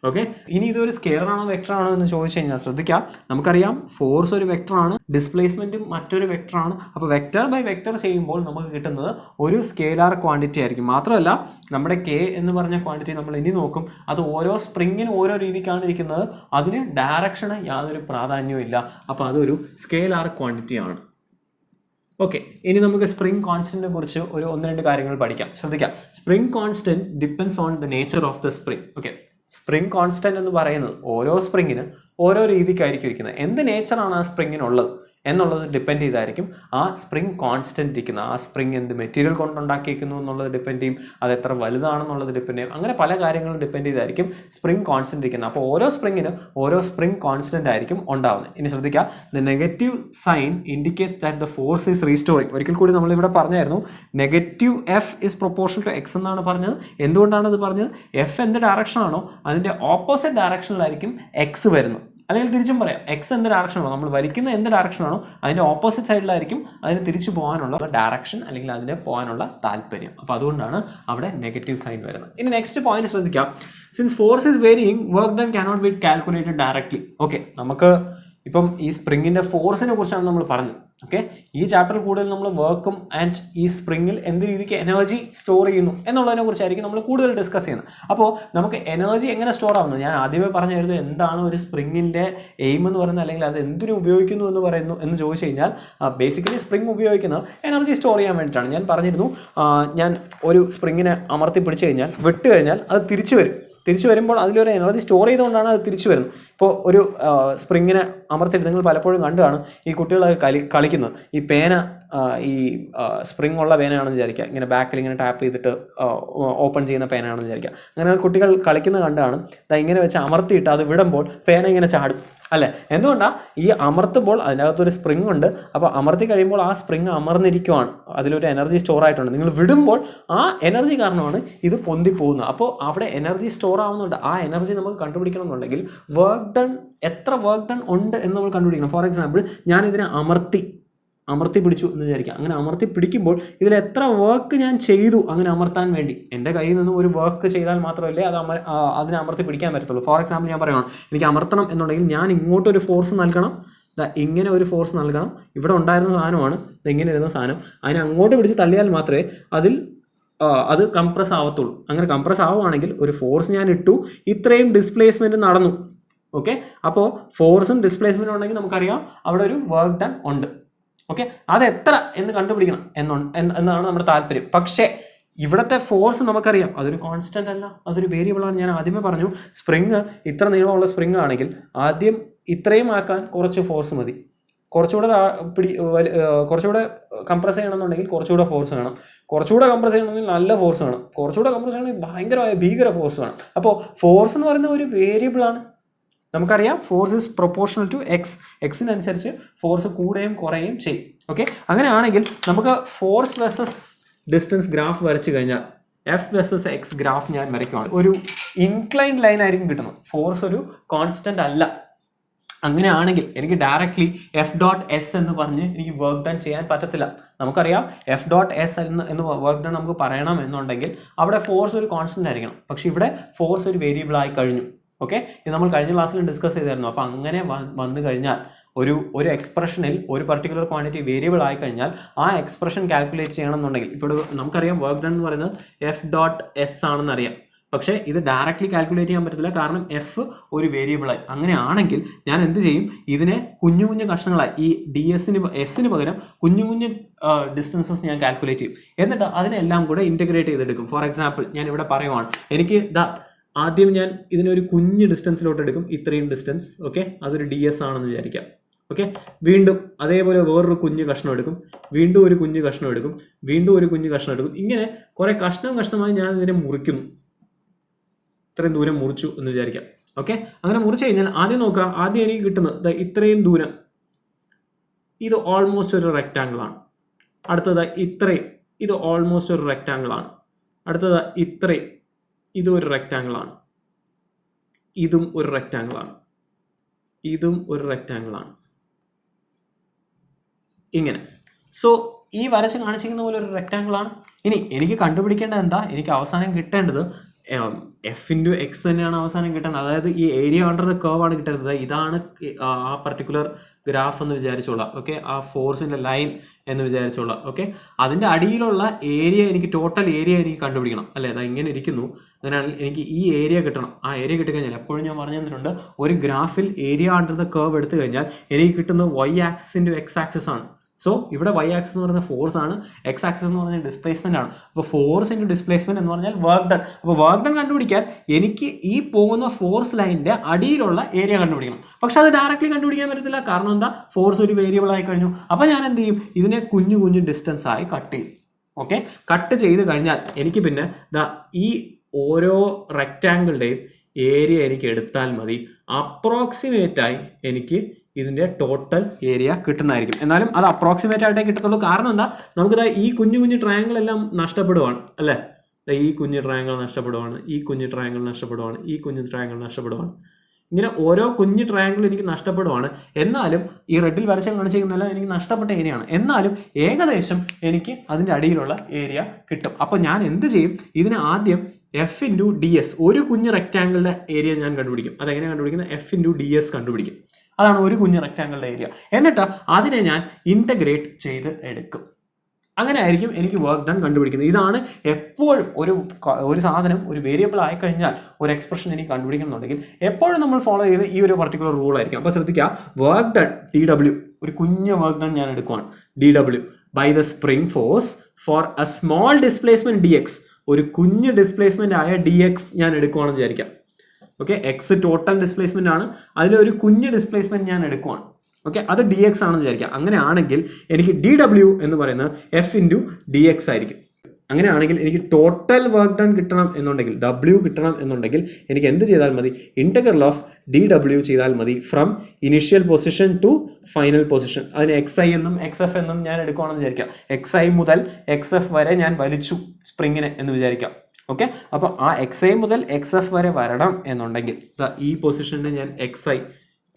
ഓക്കെ, ഇനി ഇതൊരു സ്കെയിലർ ആണോ വെക്ടർ ആണോ എന്ന് ചോദിച്ചു കഴിഞ്ഞാൽ ശ്രദ്ധിക്കാം, നമുക്കറിയാം ഫോഴ്സ് ഒരു വെക്ടർ ആണ്, ഡിസ്പ്ലേസ്മെന്റും മറ്റൊരു വെക്ടർ ആണ്. അപ്പോൾ വെക്ടർ ബൈ വെക്ടർ ചെയ്യുമ്പോൾ നമുക്ക് കിട്ടുന്നത് ഒരു സ്കെയിലാർ ക്വാണ്ടിറ്റി ആയിരിക്കും. മാത്രമല്ല നമ്മുടെ കെ എന്ന് പറഞ്ഞ ക്വാണ്ടിറ്റി നമ്മൾ ഇനി നോക്കും, അത് ഓരോ സ്പ്രിങ്ങിനും ഓരോ രീതിക്കാണ് ഇരിക്കുന്നത്. അതിന് ഡയറക്ഷന് യാതൊരു പ്രാധാന്യവും ഇല്ല. അപ്പോൾ അതൊരു സ്കെയിലാർ ക്വാണ്ടിറ്റി ആണ്. ഓക്കെ, ഇനി നമുക്ക് സ്പ്രിംഗ് കോൺസ്റ്റന്റിനെ കുറിച്ച് ഒരു 1-2 കാര്യങ്ങൾ പഠിക്കാം. ശ്രദ്ധിക്കാം, spring constant depends on the nature of the spring. Okay, spring constant എന്ന് പറയുന്നത് ഓരോ സ്പ്രിങ്ങിന് ഓരോ രീതിക്കായിരിക്കും ഇരിക്കുന്നത്. എന്ത് നേച്ചറാണ് ആ സ്പ്രിങ്ങിനുള്ളത് എന്നുള്ളത് ഡിപ്പെൻഡ് ചെയ്തായിരിക്കും ആ സ്പ്രിംഗ് കോൺസ്റ്റന്റ് ഇരിക്കുന്നത്. ആ സ്പ്രിംഗ് എന്ത് മെറ്റീരിയൽ കൊണ്ടുണ്ടാക്കിയിരിക്കുന്നു എന്നുള്ളത് ഡിപ്പെൻഡ് ചെയ്യും, അത് എത്ര വലുതാണെന്നുള്ളത് ഡിപ്പെൻഡ് ചെയ്യും. അങ്ങനെ പല കാര്യങ്ങളും ഡിപ്പെൻഡ് ചെയ്തായിരിക്കും സ്പ്രിംഗ് കോൺസ്റ്റന്റ് ഇരിക്കുന്നത്. അപ്പോൾ ഓരോ സ്പ്രിങ്ങിന് ഓരോ സ്പ്രിംഗ് കോൺസ്റ്റന്റ് ആയിരിക്കും ഉണ്ടാവുന്നത്. ഇനി ശ്രദ്ധിക്കുക, the negative sign indicates that the force is restoring. ഒരിക്കൽ കൂടി നമ്മളിവിടെ പറഞ്ഞായിരുന്നു negative F is proportional to X എന്നാണ് പറഞ്ഞത്. എന്തുകൊണ്ടാണ് അത് പറഞ്ഞത്? എഫ് എന്ത് ഡയറക്ഷൻ ആണോ അതിൻ്റെ ഓപ്പോസിറ്റ് ഡയറക്ഷനിലായിരിക്കും എക്സ് വരുന്നത്. അല്ലെങ്കിൽ തിരിച്ചും പറയാം, എക്സ് എന്ത് ഡയറക്ഷനാണോ, നമ്മൾ വലിക്കുന്ന എന്ത് ഡയറക്ഷനാണോ അതിൻ്റെ ഓപ്പോസിറ്റ് സൈഡിലായിരിക്കും അതിന് തിരിച്ചു പോകാനുള്ള ഡയറക്ഷൻ അല്ലെങ്കിൽ അതിന് പോകാനുള്ള താല്പര്യം. അപ്പോൾ അതുകൊണ്ടാണ് അവിടെ നെഗറ്റീവ് സൈൻ വരുന്നത്. ഇനി നെക്സ്റ്റ് പോയിന്റ് ശ്രദ്ധിക്കാം, since force is varying work done cannot be calculated directly. Okay, നമുക്ക് ഇപ്പം ഈ സ്പ്രിങ്ങിൻ്റെ ഫോഴ്സിനെ കുറിച്ചാണ് നമ്മൾ പറഞ്ഞത്. ഓക്കെ, ഈ ചാപ്റ്ററിൽ കൂടുതൽ നമ്മൾ വർക്കും ആൻഡ് ഈ സ്പ്രിങ്ങിൽ എന്ത് രീതിക്ക് എനർജി സ്റ്റോർ ചെയ്യുന്നു എന്നുള്ളതിനെ കുറിച്ചായിരിക്കും നമ്മൾ കൂടുതൽ ഡിസ്കസ് ചെയ്യുന്നത്. അപ്പോൾ നമുക്ക് എനർജി എങ്ങനെ സ്റ്റോർ ആവുന്നു, ഞാൻ ആദ്യമേ പറഞ്ഞായിരുന്നു എന്താണ് ഒരു സ്പ്രിങ്ങിൻ്റെ എയിം എന്ന് പറയുന്നത്, അല്ലെങ്കിൽ അത് എന്തിനു ഉപയോഗിക്കുന്നു എന്ന് ചോദിച്ചു കഴിഞ്ഞാൽ ബേസിക്കലി സ്പ്രിങ് ഉപയോഗിക്കുന്നത് എനർജി സ്റ്റോർ ചെയ്യാൻ വേണ്ടിയിട്ടാണ്. ഞാൻ പറഞ്ഞിരുന്നു, ഞാൻ ഒരു സ്പ്രിങ്ങിനെ അമർത്തി പിടിച്ചു കഴിഞ്ഞാൽ വിട്ട് കഴിഞ്ഞാൽ അത് തിരിച്ചു വരുമ്പോൾ അതിലൊരു എനർജി സ്റ്റോർ ചെയ്തുകൊണ്ടാണ് അത് തിരിച്ചു വരുന്നത്. ഇപ്പോൾ ഒരു സ്പ്രിങ്ങിനെ അമർത്തിയിട്ട് നിങ്ങൾ പലപ്പോഴും കണ്ടു കാണും ഈ കുട്ടികളൊക്കെ കളിക്കുന്നത്. ഈ പേന, ഈ സ്പ്രിങ് ഉള്ള പേനയാണെന്ന് വിചാരിക്കുക, ഇങ്ങനെ ബാക്കിൽ ഇങ്ങനെ ടാപ്പ് ചെയ്തിട്ട് ഓപ്പൺ ചെയ്യുന്ന പേനയാണെന്ന് വിചാരിക്കുക. അങ്ങനെ കുട്ടികൾ കളിക്കുന്നത് കണ്ടാണ് ഇങ്ങനെ വെച്ച് അമർത്തിയിട്ട് അത് വിടുമ്പോൾ പേന ഇങ്ങനെ ചാടും അല്ലേ? എന്തുകൊണ്ടാണ്? ഈ അമർത്തുമ്പോൾ അതിനകത്തൊരു സ്പ്രിങ് ഉണ്ട്. അപ്പോൾ അമർത്തി കഴിയുമ്പോൾ ആ സ്പ്രിങ് അമർന്നിരിക്കുവാണ്, അതിലൊരു എനർജി സ്റ്റോർ ആയിട്ടുണ്ട്. നിങ്ങൾ വിടുമ്പോൾ ആ എനർജി കാരണമാണ് ഇത് പൊന്തിപ്പോകുന്നത്. അപ്പോൾ അവിടെ എനർജി സ്റ്റോർ ആവുന്നുണ്ട്. ആ എനർജി നമുക്ക് കണ്ടുപിടിക്കണം എന്നുണ്ടെങ്കിൽ എത്ര വർക്ക് ഡൺ ഉണ്ട് എന്ന് നമ്മൾ കണ്ടുപിടിക്കണം. ഫോർ എക്സാമ്പിൾ, ഞാൻ ഇതിനെ അമർത്തി അമർത്തി പിടിച്ചു എന്ന് വിചാരിക്കുക. അങ്ങനെ അമർത്തി പിടിക്കുമ്പോൾ ഇതിൽ എത്ര വർക്ക് ഞാൻ ചെയ്തു അങ്ങനെ അമർത്താൻ വേണ്ടി. എൻ്റെ കയ്യിൽ നിന്ന് ഒരു വർക്ക് ചെയ്താൽ മാത്രമല്ലേ അതിനെ അമർത്തി പിടിക്കാൻ പറ്റത്തുള്ളൂ. ഫോർ എക്സാമ്പിൾ ഞാൻ പറയുകയാണ്, എനിക്ക് അമർത്തണം എന്നുണ്ടെങ്കിൽ ഞാൻ ഇങ്ങോട്ടൊരു ഫോഴ്സ് നൽകണം, ഇങ്ങനെ ഒരു ഫോഴ്സ് നൽകണം. ഇവിടെ ഉണ്ടായിരുന്ന സാധനമാണ് ഇങ്ങനെ ഇരുന്ന സാധനം, അതിനെ അങ്ങോട്ട് പിടിച്ച് തള്ളിയാൽ മാത്രമേ അത് കംപ്രസ് ആവത്തുള്ളൂ. അങ്ങനെ കംപ്രസ് ആവുകയാണെങ്കിൽ ഒരു ഫോഴ്സ് ഞാൻ ഇട്ടു, ഇത്രയും ഡിസ്പ്ലേസ്മെൻറ്റ് നടന്നു. ഓക്കെ, അപ്പോൾ ഫോഴ്സും ഡിസ്പ്ലേസ്മെൻറ്റും ഉണ്ടെങ്കിൽ നമുക്കറിയാം അവിടെ ഒരു വർക്ക് ഡൺ ഉണ്ട്. ഓക്കെ, അത് എത്ര എന്ന് കണ്ടുപിടിക്കണം എന്നാണ് നമ്മുടെ താല്പര്യം. പക്ഷേ ഇവിടുത്തെ ഫോഴ്സ് നമുക്കറിയാം അതൊരു കോൺസ്റ്റന്റ് അല്ല, അതൊരു വേരിയബിൾ ആണ്. ഞാൻ ആദ്യമേ പറഞ്ഞു, സ്പ്രിങ് ഇത്ര നീളമുള്ള സ്പ്രിങ് ആണെങ്കിൽ ആദ്യം ഇത്രയും ആക്കാൻ കുറച്ച് ഫോഴ്സ് മതി. കുറച്ചുകൂടെ കംപ്രസ് ചെയ്യണമെന്നുണ്ടെങ്കിൽ കുറച്ചുകൂടെ ഫോഴ്സ് വേണം. കുറച്ചുകൂടെ കംപ്രസ് ചെയ്യണമെങ്കിൽ നല്ല ഫോഴ്സ് വേണം. കുറച്ചുകൂടെ കംപ്രസ് ചെയ്യണമെങ്കിൽ ഭീകര ഫോഴ്സ് വേണം. അപ്പോൾ ഫോഴ്സ് എന്ന് പറയുന്ന ഒരു വേരിയബിൾ ആണ്. നമുക്കറിയാം force is proportional to X. എക്സിനനുസരിച്ച് ഫോഴ്സ് കൂടുകയും കുറയുകയും ചെയ്യും. ഓക്കെ, അങ്ങനെയാണെങ്കിൽ നമുക്ക് ഫോഴ്സ് വെസസ് ഡിസ്റ്റൻസ് ഗ്രാഫ് വരച്ചു കഴിഞ്ഞാൽ എഫ് വെസസ് എക്സ് ഗ്രാഫ് ഞാൻ വരയ്ക്കുകയാണ്. ഒരു ഇൻക്ലൈൻഡ് ലൈൻ ആയിരിക്കും കിട്ടുന്നത്. ഫോഴ്സ് ഒരു കോൺസ്റ്റന്റ് അല്ല. അങ്ങനെയാണെങ്കിൽ എനിക്ക് ഡയറക്റ്റ്ലി എഫ് ഡോട്ട് എസ് എന്ന് പറഞ്ഞ് എനിക്ക് വർക്ക് ഡൺ ചെയ്യാൻ പറ്റത്തില്ല. നമുക്കറിയാം എഫ് ഡോട്ട് എസ് എന്ന് വർക്ക് ഡൺ നമുക്ക് പറയണം എന്നുണ്ടെങ്കിൽ അവിടെ ഫോഴ്സ് ഒരു കോൺസ്റ്റന്റ് ആയിരിക്കണം. പക്ഷെ ഇവിടെ ഫോഴ്സ് ഒരു വേരിയബിൾ ആയി കഴിഞ്ഞു. ഓക്കെ, ഇത് നമ്മൾ കഴിഞ്ഞ ക്ലാസ്സിൽ ഡിസ്കസ് ചെയ്തായിരുന്നു. അപ്പോൾ അങ്ങനെ വന്നു കഴിഞ്ഞാൽ ഒരു എക്സ്പ്രഷനിൽ ഒരു പർട്ടിക്കുലർ ക്വാണ്ടിറ്റി വേരിയബിൾ ആയി കഴിഞ്ഞാൽ ആ എക്സ്പ്രഷൻ കാൽക്കുലേറ്റ് ചെയ്യണമെന്നുണ്ടെങ്കിൽ ഇപ്പോൾ നമുക്കറിയാം വർക്ക് ഡൺ എന്ന് പറയുന്നത് എഫ് ഡോട്ട് എസ് ആണെന്ന് അറിയാം. പക്ഷേ ഇത് ഡയറക്റ്റ്ലി കാൽക്കുലേറ്റ് ചെയ്യാൻ പറ്റത്തില്ല, കാരണം എഫ് ഒരു വേരിയബിളായി. അങ്ങനെയാണെങ്കിൽ ഞാൻ എന്ത് ചെയ്യും, ഇതിനെ കുഞ്ഞു കുഞ്ഞു കഷ്ണങ്ങളായി ഈ എസിന് പകരം കുഞ്ഞു കുഞ്ഞു ഡിസ്റ്റൻസസ് ഞാൻ കാൽക്കുലേറ്റ് ചെയ്യും. എന്നിട്ട് അതിനെല്ലാം കൂടെ ഇൻറ്റഗ്രേറ്റ് ചെയ്തെടുക്കും. ഫോർ എക്സാമ്പിൾ ഞാൻ ഇവിടെ പറയുവാണ്, എനിക്ക് ആദ്യം ഞാൻ ഇതിനൊരു കുഞ്ഞ് ഡിസ്റ്റൻസിലോട്ട് എടുക്കും, ഇത്രയും ഡിസ്റ്റൻസ്. ഓക്കെ, അതൊരു ഡി എസ് ആണെന്ന് വിചാരിക്കാം. ഓക്കെ, വീണ്ടും അതേപോലെ വേറൊരു കുഞ്ഞു കഷ്ണം എടുക്കും, വീണ്ടും ഒരു കുഞ്ഞു കഷ്ണം എടുക്കും, വീണ്ടും ഒരു കുഞ്ഞു കഷ്ണം എടുക്കും. ഇങ്ങനെ കുറെ കഷ്ണമായി ഞാൻ ഇതിനെ മുറിക്കുന്നു. ഇത്രയും ദൂരം മുറിച്ചു എന്ന് വിചാരിക്കാം. ഓക്കെ, അങ്ങനെ മുറിച്ചു കഴിഞ്ഞാൽ ആദ്യം നോക്കുക, ആദ്യം എനിക്ക് കിട്ടുന്നത് ഇത്രയും ദൂരം, ഇത് ഓൾമോസ്റ്റ് ഒരു റെക്റ്റാങ്കിൾ ആണ്. അടുത്തത് ഇത്രയും, ഇത് ഓൾമോസ്റ്റ് ഒരു റെക്റ്റാങ്കിൾ ആണ്. അടുത്തത് ഇത്രയും, ഇതും ഒരു റെക്റ്റാങ്കിൾ ആണ്. ഇതും ഒരു റെക്റ്റാങ്കിൾ ആണ്. ഇതും ഒരു റെക്റ്റാങ്കിൾ ആണ്. ഇങ്ങനെ. സോ ഈ വരച്ച് കാണിച്ചിരിക്കുന്ന പോലെ ഒരു റെക്റ്റാങ്കിൾ ആണ്. ഇനി എനിക്ക് കണ്ടുപിടിക്കേണ്ടത് എന്താ, എനിക്ക് അവസാനം കിട്ടേണ്ടത് എഫ് ഇൻറ്റു എക്സ് തന്നെയാണ് അവസാനം കിട്ടുന്നത്. അതായത് ഈ ഏരിയ അണ്ടർ ദ കർവ് ആണ് കിട്ടുന്നത്. ഇതാണ് ആ പർട്ടിക്കുലർ ഗ്രാഫ് എന്ന് വിചാരിച്ചോളാം. ഓക്കെ, ആ ഫോഴ്സിൻ്റെ ലൈൻ എന്ന് വിചാരിച്ചോളാം. ഓക്കെ, അതിൻ്റെ അടിയിലുള്ള ഏരിയ, എനിക്ക് ടോട്ടൽ ഏരിയ എനിക്ക് കണ്ടുപിടിക്കണം അല്ലേ. അതാ ഇങ്ങനെ ഇരിക്കുന്നു. അങ്ങനെയാണെങ്കിൽ എനിക്ക് ഈ ഏരിയ കിട്ടണം. ആ ഏരിയ കിട്ടിക്കഴിഞ്ഞാൽ എപ്പോഴും ഞാൻ പറഞ്ഞു തന്നിട്ടുണ്ട്, ഒരു ഗ്രാഫിൽ ഏരിയ അണ്ടർ ദ കർവ് എടുത്തു കഴിഞ്ഞാൽ എനിക്ക് കിട്ടുന്നത് Y axis into X axis ആണ്. സോ ഇവിടെ വൈ ആക്സിസ് എന്ന് പറയുന്ന ഫോഴ്സ് ആണ്, എക്സ് ആക്സിസ് എന്ന് പറഞ്ഞാൽ ഡിസ്പ്ലേസ്മെന്റ് ആണ്. അപ്പോൾ ഫോഴ്സ് ഇൻറ്റു ഡിസ്പ്ലേസ്മെന്റ് എന്ന് പറഞ്ഞാൽ വർക്ക് ഡൺ. അപ്പോൾ വർക്ക് ഡൺ കണ്ടുപിടിക്കാൻ എനിക്ക് ഈ പോകുന്ന ഫോഴ്സ് ലൈനിന്റെ അടിയിലുള്ള ഏരിയ കണ്ടുപിടിക്കണം. പക്ഷെ അത് ഡയറക്റ്റ്ലി കണ്ടുപിടിക്കാൻ പറ്റത്തില്ല, കാരണം എന്താ, ഫോഴ്സ് ഒരു വേരിയബിൾ ആയി കഴിഞ്ഞു. അപ്പോൾ ഞാൻ എന്ത് ചെയ്യും, ഇതിനെ കുഞ്ഞു കുഞ്ഞു ഡിസ്റ്റൻസ് ആയി കട്ട് ചെയ്യും. ഓക്കെ, കട്ട് ചെയ്ത് കഴിഞ്ഞാൽ എനിക്ക് പിന്നെ ഈ ഓരോ റെക്റ്റാങ്കിളുടെയും ഏരിയ എനിക്ക് എടുത്താൽ മതി. അപ്രോക്സിമേറ്റായി എനിക്ക് ഇതിൻ്റെ ടോട്ടൽ ഏരിയ കിട്ടുന്നതായിരിക്കും. എന്നാലും അത് അപ്രോക്സിമേറ്റ് ആയിട്ടേ കിട്ടത്തുള്ളൂ. കാരണം എന്താ, നമുക്കിതാ ഈ കുഞ്ഞു കുഞ്ഞു ട്രയാങ്കിൾ എല്ലാം നഷ്ടപ്പെടുവാണ് അല്ലേ. ഈ കുഞ്ഞു ട്രയാങ്കിൾ നഷ്ടപ്പെടുവാണ്, ഈ കുഞ്ഞു ട്രയാങ്കിൾ നഷ്ടപ്പെടുവാണ്, ഈ കുഞ്ഞു ട്രയാങ്കിൾ നഷ്ടപ്പെടുവാണ്. ഇങ്ങനെ ഓരോ കുഞ്ഞു ട്രയാങ്കിൾ എനിക്ക് നഷ്ടപ്പെടുവാണ്. എന്നാലും ഈ റെഡിൽ വരച്ച് കാണിച്ചിരിക്കുന്നതെല്ലാം എനിക്ക് നഷ്ടപ്പെട്ട ഏരിയ ആണ്. എന്നാലും ഏകദേശം എനിക്ക് അതിൻ്റെ അടിയിലുള്ള ഏരിയ കിട്ടും. അപ്പോൾ ഞാൻ എന്ത് ചെയ്യും, ഇതിന് ആദ്യം എഫ് ഇൻറ്റു ഡി എസ്, ഒരു കുഞ്ഞ് റെക്റ്റാങ്കിളിൻ്റെ ഏരിയ ഞാൻ കണ്ടുപിടിക്കും. അതെങ്ങനെ കണ്ടുപിടിക്കുന്നത്, എഫ് ഇൻറ്റു ഡി എസ് കണ്ടുപിടിക്കും. അതാണ് ഒരു കുഞ്ഞ് റെക്റ്റാങ്കിളിൻ്റെ ഏരിയ. എന്നിട്ട് അതിനെ ഞാൻ ഇൻറ്റഗ്രേറ്റ് ചെയ്ത് എടുക്കും. അങ്ങനെ ആയിരിക്കും എനിക്ക് വർക്ക് ഡൺ കണ്ടുപിടിക്കുന്നത്. ഇതാണ് എപ്പോഴും ഒരു സാധനം ഒരു വേരിയബിൾ ആയിക്കഴിഞ്ഞാൽ ഒരു എക്സ്പ്രഷൻ എനിക്ക് കണ്ടുപിടിക്കണം എന്നുണ്ടെങ്കിൽ എപ്പോഴും നമ്മൾ ഫോളോ ചെയ്ത് ഈ ഒരു പർട്ടിക്കുലർ റൂൾ ആയിരിക്കും. അപ്പോൾ ശ്രദ്ധിക്കുക, വർക്ക് ഡൺ ഡി ഡബ്ല്യു, ഒരു കുഞ്ഞ് വർക്ക് ഡൺ ഞാൻ എടുക്കുവാണ്. D W by the spring force for a small displacement D X, ഒരു കുഞ്ഞ് ഡിസ്പ്ലേസ്മെന്റ് ആയ ഡി എക്സ് ഞാൻ എടുക്കുവാണെന്ന് വിചാരിക്കാം. ഓക്കെ, എക്സ് ടോട്ടൽ ഡിസ്പ്ലേസ്മെന്റ് ആണ്, അതിലൊരു കുഞ്ഞ് ഡിസ്പ്ലേസ്മെന്റ് ഞാൻ എടുക്കുവാണ്. ഓക്കെ, അത് ഡി എക്സ് ആണെന്ന് വിചാരിക്കാം. അങ്ങനെയാണെങ്കിൽ എനിക്ക് ഡി ഡബ്ല്യു എന്ന് പറയുന്നത് എഫ് ഇൻറ്റു ഡി എക്സ് ആയിരിക്കും. അങ്ങനെയാണെങ്കിൽ എനിക്ക് ടോട്ടൽ വർക്ക് ഡൺ കിട്ടണം എന്നുണ്ടെങ്കിൽ, ഡബ്ല്യു കിട്ടണം എന്നുണ്ടെങ്കിൽ എനിക്ക് എന്ത് ചെയ്താൽ മതി, ഇൻറ്റഗ്രൽ ഓഫ് ഡി ഡബ്ല്യു ചെയ്താൽ മതി from initial position to final position. അതിന് എക്സ് ഐ എന്നും എക്സ് എഫ് എന്നും ഞാൻ എടുക്കുകയാണെന്ന് വിചാരിക്കാം. എക്സ് ഐ മുതൽ എക്സ് എഫ് വരെ ഞാൻ വലിച്ചു സ്പ്രിങ്ങിനെ എന്ന് വിചാരിക്കാം. ഓക്കെ, അപ്പോൾ ആ എക്സ് ഐ മുതൽ എക്സ് എഫ് വരെ വരണം എന്നുണ്ടെങ്കിൽ ഈ പൊസിഷനെ ഞാൻ എക്സ് ഐ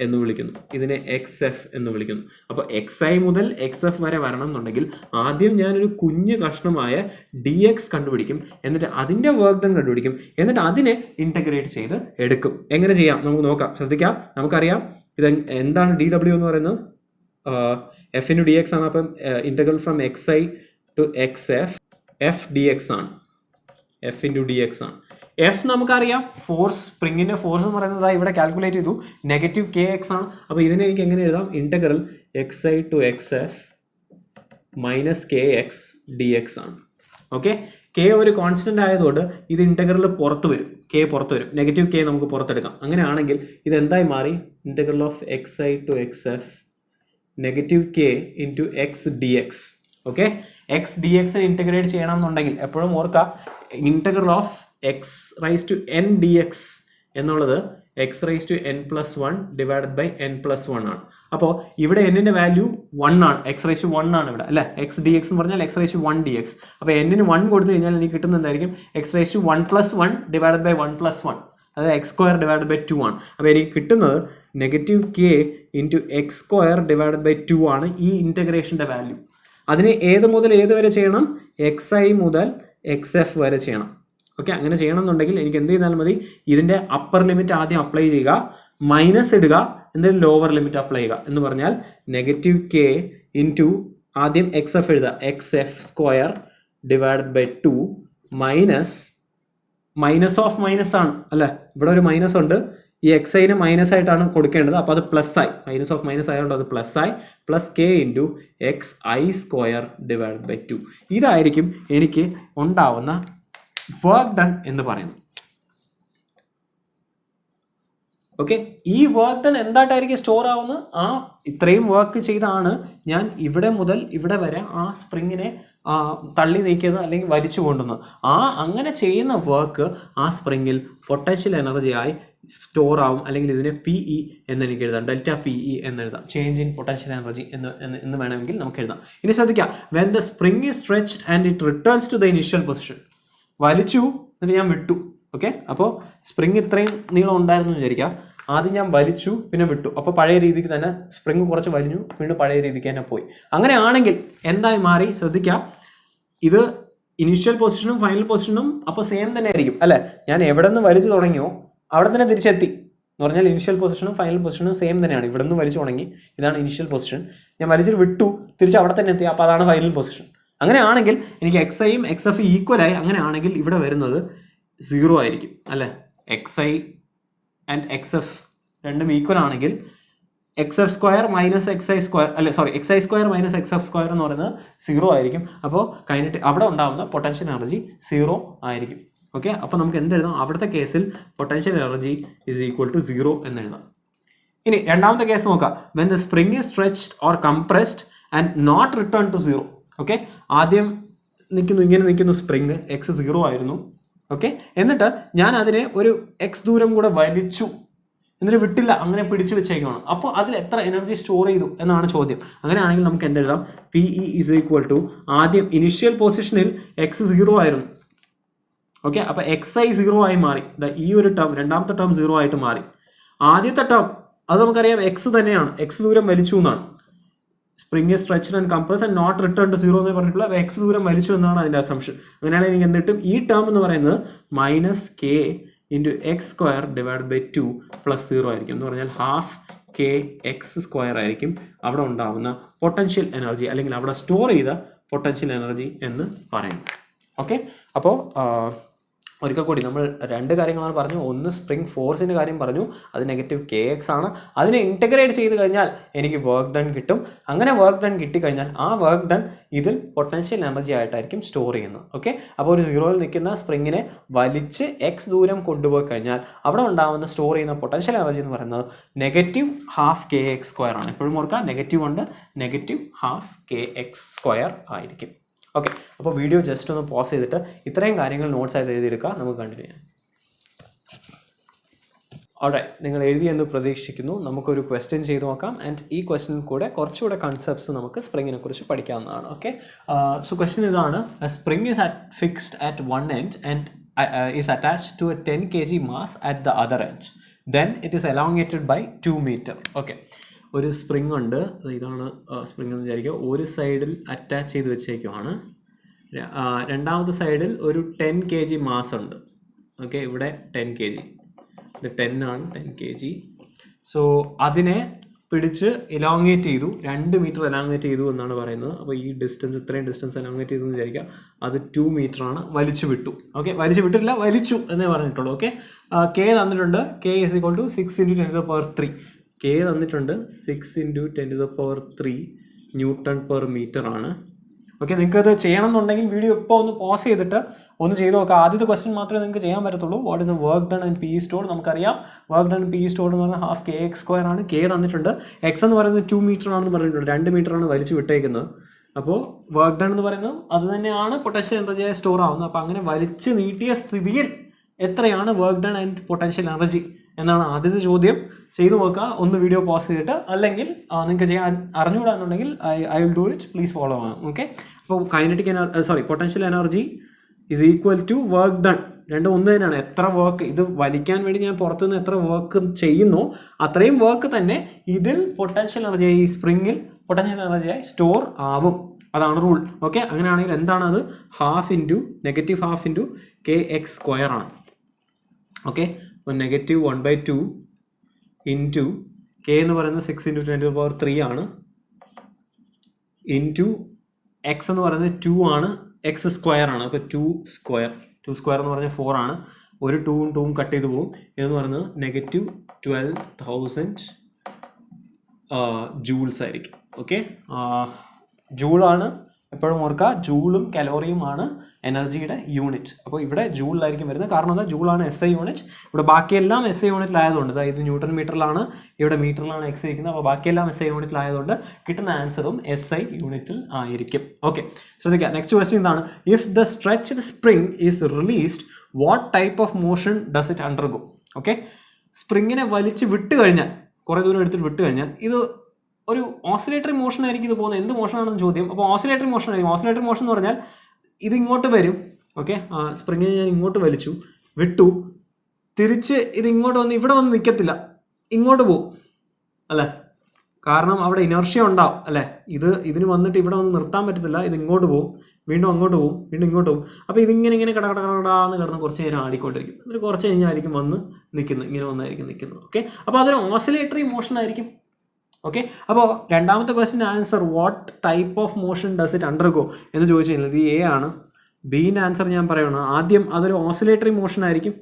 എന്ന് വിളിക്കുന്നു, ഇതിനെ എക്സ് എഫ് എന്ന് വിളിക്കുന്നു. അപ്പോൾ എക്സ് ഐ മുതൽ എക്സ് എഫ് വരെ വരണം എന്നുണ്ടെങ്കിൽ ആദ്യം ഞാനൊരു കുഞ്ഞു കഷ്ണമായ ഡി എക്സ് കണ്ടുപിടിക്കും, എന്നിട്ട് അതിൻ്റെ വർക്ക് ഡൺ കണ്ടുപിടിക്കും, എന്നിട്ട് അതിനെ ഇൻറ്റഗ്രേറ്റ് ചെയ്ത് എടുക്കും. എങ്ങനെ ചെയ്യാം നമുക്ക് നോക്കാം. ശ്രദ്ധിക്കാം, നമുക്കറിയാം ഇത് എന്താണ് ഡി ഡബ്ല്യു എന്ന് പറയുന്നത്, എഫ് ഇൻറ്റു ഡി എക്സ് ആണ്. അപ്പം integral from X I to X F, F D X ആണ്, എഫ് ഇൻറ്റു ഡി എക്സ് ആണ്. എഫ് നമുക്കറിയാം, ഫോഴ്സ്, സ്പ്രിങ്ങിൻ്റെ ഫോഴ്സ് എന്ന് പറയുന്നത് ഇവിടെ കാൽക്കുലേറ്റ് ചെയ്തു, നെഗറ്റീവ് കെ എക്സ് ആണ്. അപ്പോൾ ഇതിനെ എനിക്ക് എങ്ങനെ എഴുതാം, integral X I to X F minus K X D X ആണ്. ഓക്കെ, കെ ഒരു കോൺസ്റ്റന്റ് ആയതുകൊണ്ട് ഇത് ഇൻറ്റഗ്രൽ പുറത്ത് വരും, കെ പുറത്ത് വരും, നെഗറ്റീവ് കെ നമുക്ക് പുറത്തെടുക്കാം. അങ്ങനെയാണെങ്കിൽ ഇത് എന്തായി മാറി, integral of X I to X F negative K into X D X. Okay, X D എക്സിനെ ഇൻറ്റഗ്രേറ്റ് ചെയ്യണം എന്നുണ്ടെങ്കിൽ എപ്പോഴും ഓർക്കുക, integral of X raise to N D X എന്നുള്ളത് X raise to N plus one divided by N plus one ആണ്. അപ്പോൾ ഇവിടെ എന്നിൻ്റെ വാല്യൂ 1 ആണ്, എക്സ് റൈസ് ടു 1 ആണ് ഇവിടെ അല്ലേ. എക്സ് ഡി എക്സ് എന്ന് പറഞ്ഞാൽ X raise to 1 D X. അപ്പോൾ എന്നിന് 1 കൊടുത്തു കഴിഞ്ഞാൽ എനിക്ക് കിട്ടുന്നത് എന്തായിരിക്കും, X raise to 1 plus 1 divided by 1 plus 1, അതായത് എക്സ് സ്ക്വയർ ഡിവൈഡഡ് ബൈ 2 ആണ്. അപ്പോൾ എനിക്ക് കിട്ടുന്നത് negative K into X square divided by 2 ആണ് ഈ ഇൻറ്റഗ്രേഷൻ്റെ വാല്യൂ. അതിന് ഏത് മുതൽ ഏത് വരെ ചെയ്യണം, എക്സ് ഐ മുതൽ എക്സ് എഫ് വരെ ചെയ്യണം. ഓക്കെ, അങ്ങനെ ചെയ്യണം എന്നുണ്ടെങ്കിൽ എനിക്ക് എന്ത് ചെയ്താലും മതി, ഇതിൻ്റെ അപ്പർ ലിമിറ്റ് ആദ്യം അപ്ലൈ ചെയ്യുക, മൈനസ് ഇടുക, എന്നിട്ട് ലോവർ ലിമിറ്റ് അപ്ലൈ ചെയ്യുക. എന്ന് പറഞ്ഞാൽ നെഗറ്റീവ് കെ ഇൻറ്റു ആദ്യം എക്സ് എഫ് എഴുതുക, X F square divided by 2 minus, minus of minus ആണ് അല്ലേ, ഇവിടെ ഒരു മൈനസ് ഉണ്ട്, ഈ എക്സ് ഐന് മൈനസ് ആയിട്ടാണ് കൊടുക്കേണ്ടത്, അപ്പോൾ അത് പ്ലസ് ആയി, മൈനസ് ഓഫ് മൈനസ് ആയതുകൊണ്ട് അത് പ്ലസ് ആയി, plus K into X I square divided by 2. ഇതായിരിക്കും എനിക്ക് ഉണ്ടാവുന്ന വർക്ക് ഡൺ എന്ന് പറയുന്നത്. ഓക്കെ, ഈ വർക്ക് ഡൺ എന്തായിട്ടായിരിക്കും സ്റ്റോർ ആവുന്നത്, ആ ഇത്രയും വർക്ക് ചെയ്താണ് ഞാൻ ഇവിടെ മുതൽ ഇവിടെ വരെ ആ സ്പ്രിങ്ങിനെ തള്ളി നീക്കിയത് അല്ലെങ്കിൽ വലിച്ചു കൊണ്ടുവന്നത്. അങ്ങനെ ചെയ്യുന്ന വർക്ക് ആ സ്പ്രിങ്ങിൽ പൊട്ടൻഷ്യൽ എനർജിയായി സ്റ്റോർ ആവും, അല്ലെങ്കിൽ ഇതിനെ പി ഇ എന്ന് എനിക്ക് എഴുതാം, ഡെൽറ്റ പി ഇ എന്ന് എഴുതാം, ചേഞ്ച് ഇൻ പൊട്ടൻഷ്യൽ എനർജി എന്ന് വേണമെങ്കിൽ നമുക്ക് എഴുതാം. ഇനി ശ്രദ്ധിക്കുക, when the spring is stretched and it returns to the initial position, വലിച്ചു എന്നിട്ട് ഞാൻ വിട്ടു. ഓക്കെ, അപ്പോൾ സ്പ്രിങ് ഇത്രയും നീളം ഉണ്ടായിരുന്നു വിചാരിക്കുക, ആദ്യം ഞാൻ വലിച്ചു പിന്നെ വിട്ടു, അപ്പോൾ പഴയ രീതിക്ക് തന്നെ സ്പ്രിങ് കുറച്ച് വലിഞ്ഞു, വീണ്ടും പഴയ രീതിക്ക് തന്നെ പോയി. അങ്ങനെയാണെങ്കിൽ എന്തായി മാറി, ശ്രദ്ധിക്കുക, ഇത് ഇനീഷ്യൽ പൊസിഷനും ഫൈനൽ പൊസിഷനും അപ്പോൾ സെയിം തന്നെ ആയിരിക്കും അല്ലേ. ഞാൻ എവിടെ നിന്ന് വലിച്ചു തുടങ്ങിയോ അവിടെ തന്നെ തിരിച്ചെത്തി എന്ന് പറഞ്ഞാൽ ഇനിഷ്യൽ പൊസിഷനും ഫൈനൽ പൊസിഷനും സെയിം തന്നെയാണ്. ഇവിടെ നിന്ന് വലിച്ചു തുടങ്ങി, ഇതാണ് ഇനിഷ്യൽ പൊസിഷൻ, ഞാൻ വലിച്ചിട്ട് വിട്ടു, തിരിച്ച് അവിടെ തന്നെ എത്തി, അപ്പോൾ അതാണ് ഫൈനൽ പൊസിഷൻ. അങ്ങനെയാണെങ്കിൽ എനിക്ക് എക്സ് ഐയും എക്സ് എഫ് ഈക്വലായി, അങ്ങനെയാണെങ്കിൽ ഇവിടെ വരുന്നത് 0 ആയിരിക്കും അല്ലേ. X I and X F രണ്ടും ഈക്വൽ ആണെങ്കിൽ X F square minus X I square X I square minus X F square എന്ന് പറയുന്നത് 0 ആയിരിക്കും. അപ്പോൾ അവിടെ ഉണ്ടാകുന്ന പൊട്ടൻഷ്യൽ എനർജി 0 ആയിരിക്കും. ഓക്കെ, അപ്പോൾ നമുക്ക് എന്തെഴുതാം, അവിടുത്തെ കേസിൽ potential energy is equal to 0 എന്ന് എഴുതാം. ഇനി രണ്ടാമത്തെ കേസ് നോക്കാം, when the spring is stretched or compressed and not return to 0. Okay, ആദ്യം ഇങ്ങനെ നിൽക്കുന്നു സ്പ്രിങ്, എക്സ് 0 ആയിരുന്നു. ഓക്കെ, എന്നിട്ട് ഞാൻ അതിനെ ഒരു എക്സ് ദൂരം കൂടെ വലിച്ചു, എന്നിട്ട് വിട്ടില്ല, അങ്ങനെ പിടിച്ചു വെച്ചേക്കുവാണ്. അപ്പോൾ അതിൽ എത്ര എനർജി സ്റ്റോർ ചെയ്തു എന്നാണ് ചോദ്യം. അങ്ങനെയാണെങ്കിൽ നമുക്ക് എന്തെഴുതാം, P E is equal to, ആദ്യം ഇനിഷ്യൽ പൊസിഷനിൽ എക്സ് 0 ആയിരുന്നു. ഓക്കെ, അപ്പോൾ എക്സ് ഐ 0 ആയി മാറി, ഈ ഒരു ടേം രണ്ടാമത്തെ ടേം 0 ആയിട്ട് മാറി. ആദ്യത്തെ ടേം അത് നമുക്കറിയാം എക്സ് തന്നെയാണ്, എക്സ് ദൂരം വലിച്ചു എന്നാണ്. Spring is stretched and compressed and not return to 0 എന്ന് പറഞ്ഞിട്ടുള്ള എക്സ് ദൂരം വലിച്ചു എന്നാണ് അതിൻ്റെ അസംഷൻ. അങ്ങനെയാണെങ്കിൽ എനിക്ക് എന്ത് കിട്ടും, ഈ ടേം എന്ന് പറയുന്നത് minus K into X square divide by 2 plus 0 ആയിരിക്കും. എന്ന് പറഞ്ഞാൽ ഹാഫ് കെ എക്സ് സ്ക്വയർ ആയിരിക്കും അവിടെ ഉണ്ടാകുന്ന പൊട്ടൻഷ്യൽ എനർജി, അല്ലെങ്കിൽ അവിടെ സ്റ്റോർ ചെയ്ത പൊട്ടൻഷ്യൽ എനർജി എന്ന് പറയുന്നത്. ഓക്കെ, അപ്പോൾ ഒരിക്കൽ കൂടി നമ്മൾ രണ്ട് കാര്യങ്ങളാണ് പറഞ്ഞു. ഒന്ന് സ്പ്രിംഗ് ഫോഴ്സിൻ്റെ കാര്യം പറഞ്ഞു, അത് നെഗറ്റീവ് കെ എക്സ് ആണ്. അതിനെ ഇൻറ്റഗ്രേറ്റ് ചെയ്ത് കഴിഞ്ഞാൽ എനിക്ക് വർക്ക് ഡൺ കിട്ടും. അങ്ങനെ വർക്ക് ഡൺ കിട്ടിക്കഴിഞ്ഞാൽ ആ വർക്ക് ഡൺ ഇതിൽ പൊട്ടൻഷ്യൽ എനർജി ആയിട്ടായിരിക്കും സ്റ്റോർ ചെയ്യുന്നത്. ഓക്കെ, അപ്പോൾ ഒരു 0-ൽ നിൽക്കുന്ന സ്പ്രിങ്ങിനെ വലിച്ച് എക്സ് ദൂരം കൊണ്ടുപോയി കഴിഞ്ഞാൽ അവിടെ ഉണ്ടാകുന്ന സ്റ്റോർ ചെയ്യുന്ന പൊട്ടൻഷ്യൽ എനർജി എന്ന് പറയുന്നത് negative half K X square ആണ്. എപ്പോഴും ഓർക്കുക, നെഗറ്റീവ് ഉണ്ട്, negative half K X square ആയിരിക്കും. ഓക്കെ, അപ്പോൾ വീഡിയോ ജസ്റ്റ് ഒന്ന് പോസ് ചെയ്തിട്ട് ഇത്രയും കാര്യങ്ങൾ നോട്ട്സ് ആയിട്ട് എഴുതിയെടുക്കുക. നമുക്ക് കണ്ടിന്യൂ ചെയ്യാം. ഓൾറൈറ്റ്, നിങ്ങൾ എഴുതിയെന്ന് പ്രതീക്ഷിക്കുന്നു. നമുക്കൊരു ക്വസ്റ്റ്യൻ ചെയ്ത് നോക്കാം. ആൻഡ് ഈ ക്വസ്റ്റ്യനിൽ കൂടെ കുറച്ചുകൂടെ കൺസെപ്റ്റ്സ് നമുക്ക് സ്പ്രിങ്ങിനെ കുറിച്ച് പഠിക്കാവുന്നതാണ്. ഓക്കെ, സോ ക്വസ്റ്റ്യൻ ഇതാണ്, spring is fixed at one end and is attached to a 10 kg mass at the other end. then it is elongated by 2 meter. Okay, ഒരു സ്പ്രിങ് ഉണ്ട്, ഇതാണ് സ്പ്രിങ് എന്ന് വിചാരിക്കുക. ഒരു സൈഡിൽ അറ്റാച്ച് ചെയ്ത് വെച്ചേക്കുവാണ്, രണ്ടാമത്തെ സൈഡിൽ ഒരു 10 kg മാസ് ഉണ്ട്. ഓക്കെ, ഇവിടെ 10 kg, ഇത് 10 ആണ്, 10 kg. സോ അതിനെ പിടിച്ച് എലോങ്ങേറ്റ് ചെയ്തു, 2 മീറ്റർ എലോങ്ങേറ്റ് ചെയ്തു എന്നാണ് പറയുന്നത്. അപ്പോൾ ഈ ഡിസ്റ്റൻസ്, ഇത്രയും ഡിസ്റ്റൻസ് എലോങ്ങേറ്റ് ചെയ്തു എന്ന് വിചാരിക്കുക, അത് 2 മീറ്റർ ആണ്. വലിച്ചു വിട്ടു. ഓക്കെ, വലിച്ചു വിട്ടില്ല, വലിച്ചു എന്നേ പറഞ്ഞിട്ടുള്ളൂ. ഓക്കെ, കെ തന്നിട്ടുണ്ട്, K is equal to 6 × 10⁻3. K തന്നിട്ടുണ്ട് 6 × 10⁻3 ന്യൂട്ടൺ പെർ മീറ്റർ ആണ്. ഓക്കെ, നിങ്ങൾക്ക് അത് ചെയ്യണം എന്നുണ്ടെങ്കിൽ വീഡിയോ ഇപ്പോൾ ഒന്ന് പോസ് ചെയ്തിട്ട് ഒന്ന് ചെയ്ത് നോക്കുക. ആദ്യത്തെ ക്വസ്റ്റ്യൻ മാത്രമേ നിങ്ങൾക്ക് ചെയ്യാൻ പറ്റത്തുള്ളൂ. What is A work done and P stored? നമുക്കറിയാം വർക്ക് ഡൺ പി സ്റ്റോർഡ് എന്ന് പറഞ്ഞാൽ ½ kx² ആണ്. കെ തന്നിട്ടുണ്ട്, എക്സ് എന്ന് പറയുന്നത് 2 മീറ്റർ ആണെന്ന് പറഞ്ഞിട്ടുണ്ട്, 2 മീറ്റർ ആണ് വലിച്ചു വിട്ടേക്കുന്നത്. അപ്പോൾ വർക്ക് ഡൺ എന്ന് പറയുന്നത് അത് തന്നെയാണ് പൊട്ടൻഷ്യൽ എനർജിയായി സ്റ്റോർ ആവുന്നത്. അപ്പോൾ അങ്ങനെ വലിച്ചു നീട്ടിയ സ്ഥിതിയിൽ എത്രയാണ് work done and potential energy എന്നാണ് ആദ്യത്തെ ചോദ്യം. ചെയ്തു നോക്കുക ഒന്ന് വീഡിയോ പോസ് ചെയ്തിട്ട്. അല്ലെങ്കിൽ നിങ്ങൾക്ക് ചെയ്യാൻ അറിഞ്ഞുകൂടാന്നുണ്ടെങ്കിൽ I will do it, please follow ആണ്. ഓക്കെ, അപ്പോൾ kinetic potential energy is equal to work done. രണ്ടും ഒന്ന് തന്നെയാണ്. എത്ര വർക്ക് ഇത് വലിക്കാൻ വേണ്ടി ഞാൻ പുറത്തുനിന്ന് എത്ര വർക്ക് ചെയ്യുന്നു അത്രയും വർക്ക് തന്നെ ഇതിൽ പൊട്ടൻഷ്യൽ എനർജിയായി, ഈ സ്പ്രിങ്ങിൽ പൊട്ടൻഷ്യൽ എനർജിയായി സ്റ്റോർ ആവും. അതാണ് റൂൾ. ഓക്കെ, അങ്ങനെയാണെങ്കിൽ എന്താണ് അത്? -12 × kx² ആണ്. ഓക്കെ, അപ്പോൾ -1/2 ഇൻറ്റു കെ എന്ന് പറയുന്നത് 6 × 10⁻3 ആണ്, ഇൻറ്റു എക്സ് എന്ന് പറയുന്നത് 2 ആണ്, x² ആണ്. അപ്പോൾ 2² എന്ന് പറഞ്ഞാൽ 4 ആണ്. ഒരു 2ഉം 2ഉം കട്ട് ചെയ്ത് പോകും. ഇതെന്ന് പറയുന്നത് -12,000 ജൂൾസ് ആയിരിക്കും. ഓക്കെ, ജൂളാണ് എപ്പോഴും ഓർക്കുക, ജൂളും കലോറിയുമാണ് എനർജിയുടെ യൂണിറ്റ്. അപ്പോൾ ഇവിടെ ജൂളിലായിരിക്കും വരുന്നത്. കാരണം എന്താ? ജൂളാണ് SI യൂണിറ്റ്. ഇവിടെ ബാക്കിയെല്ലാം SI യൂണിറ്റിലായതുകൊണ്ട്, അതായത് ന്യൂട്ടൺ മീറ്ററിലാണ്, ഇവിടെ മീറ്ററിലാണ് എക്സ് ഇരിക്കുന്നത്. അപ്പോൾ ബാക്കിയെല്ലാം SI യൂണിറ്റിലായതുകൊണ്ട് കിട്ടുന്ന ആൻസറും SI യൂണിറ്റിൽ ആയിരിക്കും. ഓക്കെ, ശ്രദ്ധിക്കുക. നെക്സ്റ്റ് ക്വസ്റ്റ്യൻ എന്താണ്? If the stretched spring is released what type of motion does it undergo? Okay, സ്പ്രിങ്ങിനെ വലിച്ച് വിട്ട് കഴിഞ്ഞാൽ, കുറേ ദൂരം എടുത്തിട്ട് വിട്ട് കഴിഞ്ഞാൽ ഇത് ഒരു ഓസിലേറ്ററി മോഷൻ ആയിരിക്കും ഇത് പോകുന്നത്. എന്ത് മോഷനാണെന്ന് ചോദ്യം. അപ്പോൾ ഓസിലേറ്ററി മോഷൻ ആയിരിക്കും. ഓസിലേറ്ററി മോഷൻ എന്ന് പറഞ്ഞാൽ ഇത് ഇങ്ങോട്ട് വരും. ഓക്കെ, സ്പ്രിങ്ങിനെ ഞാൻ ഇങ്ങോട്ട് വലിച്ചു വിട്ടു, തിരിച്ച് ഇത് ഇങ്ങോട്ട് വന്ന് ഇവിടെ വന്ന് നിൽക്കത്തില്ല, ഇങ്ങോട്ട് പോകും അല്ലേ? കാരണം അവിടെ ഇനർഷ്യ ഉണ്ടാവും അല്ലേ? ഇതിന് വന്നിട്ട് ഇവിടെ വന്ന് നിർത്താൻ പറ്റത്തില്ല, ഇത് ഇങ്ങോട്ട് പോകും, വീണ്ടും അങ്ങോട്ട് പോകും, വീണ്ടും ഇങ്ങോട്ട് പോകും. അപ്പോൾ ഇതിങ്ങനെ കടകടകടാന്ന് കിടന്ന് കുറച്ച് നേരം ആടിക്കൊണ്ടിരിക്കും. എന്നിട്ട് കുറച്ച് കഴിഞ്ഞായിരിക്കും വന്ന് നിൽക്കുന്നത്, ഇങ്ങനെ വന്നായിരിക്കും നിൽക്കുന്നത്. ഓക്കെ, അപ്പോൾ അതൊരു ഓസിലേറ്ററി മോഷൻ ആയിരിക്കും. ഓക്കെ, അപ്പോൾ രണ്ടാമത്തെ question answer what type of motion does it undergo എന്ന് ചോദിച്ചു കഴിഞ്ഞാൽ ഇത് എ ആണ്. ബീൻ്റെ ആൻസർ ഞാൻ പറയണം. ആദ്യം അതൊരു ഓസിലേറ്ററി മോഷൻ ആയിരിക്കും.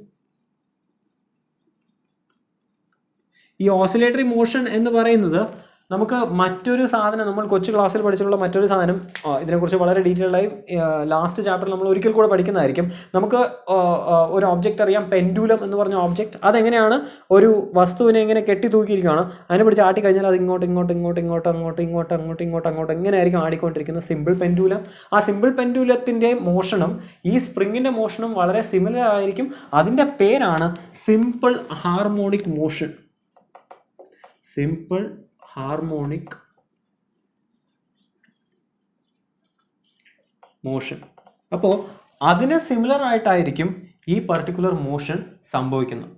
ഈ ഓസിലേറ്ററി മോഷൻ എന്ന് പറയുന്നത് നമുക്ക് മറ്റൊരു സാധനം, നമ്മൾ കൊച്ചു ക്ലാസ്സിൽ പഠിച്ചിട്ടുള്ള മറ്റൊരു സാധനം, ഇതിനെക്കുറിച്ച് വളരെ ഡീറ്റെയിൽഡായി ലാസ്റ്റ് ചാപ്റ്ററിൽ നമ്മൾ ഒരിക്കൽ കൂടെ പഠിക്കുന്നതായിരിക്കും. നമുക്ക് ഒരു ഒബ്ജക്റ്റ് അറിയാം, പെൻഡുലം എന്ന് പറഞ്ഞ ഒബ്ജക്റ്റ്. അതെങ്ങനെയാണ് ഒരു വസ്തുവിനെ ഇങ്ങനെ കെട്ടി തൂക്കിയിരിക്കുകയാണ്, അതിനെ പിടിച്ച് ആട്ടി കഴിഞ്ഞാൽ അത് അങ്ങോട്ട് ഇങ്ങനെ ആയിരിക്കും ആടിക്കൊണ്ടിരിക്കുന്നത്, സിമ്പിൾ പെൻഡുലം. ആ സിമ്പിൾ പെൻഡുലത്തിൻ്റെ മോഷനും ഈ സ്പ്രിങ്ങിൻ്റെ മോഷനും വളരെ സിമിലർ ആയിരിക്കും. അതിൻ്റെ പേരാണ് simple harmonic motion. Simple harmonic motion. അപ്പോൾ അതിന് സിമിലർ ആയിട്ടായിരിക്കും ഈ പർട്ടിക്കുലർ മോഷൻ സംഭവിക്കുന്നത്.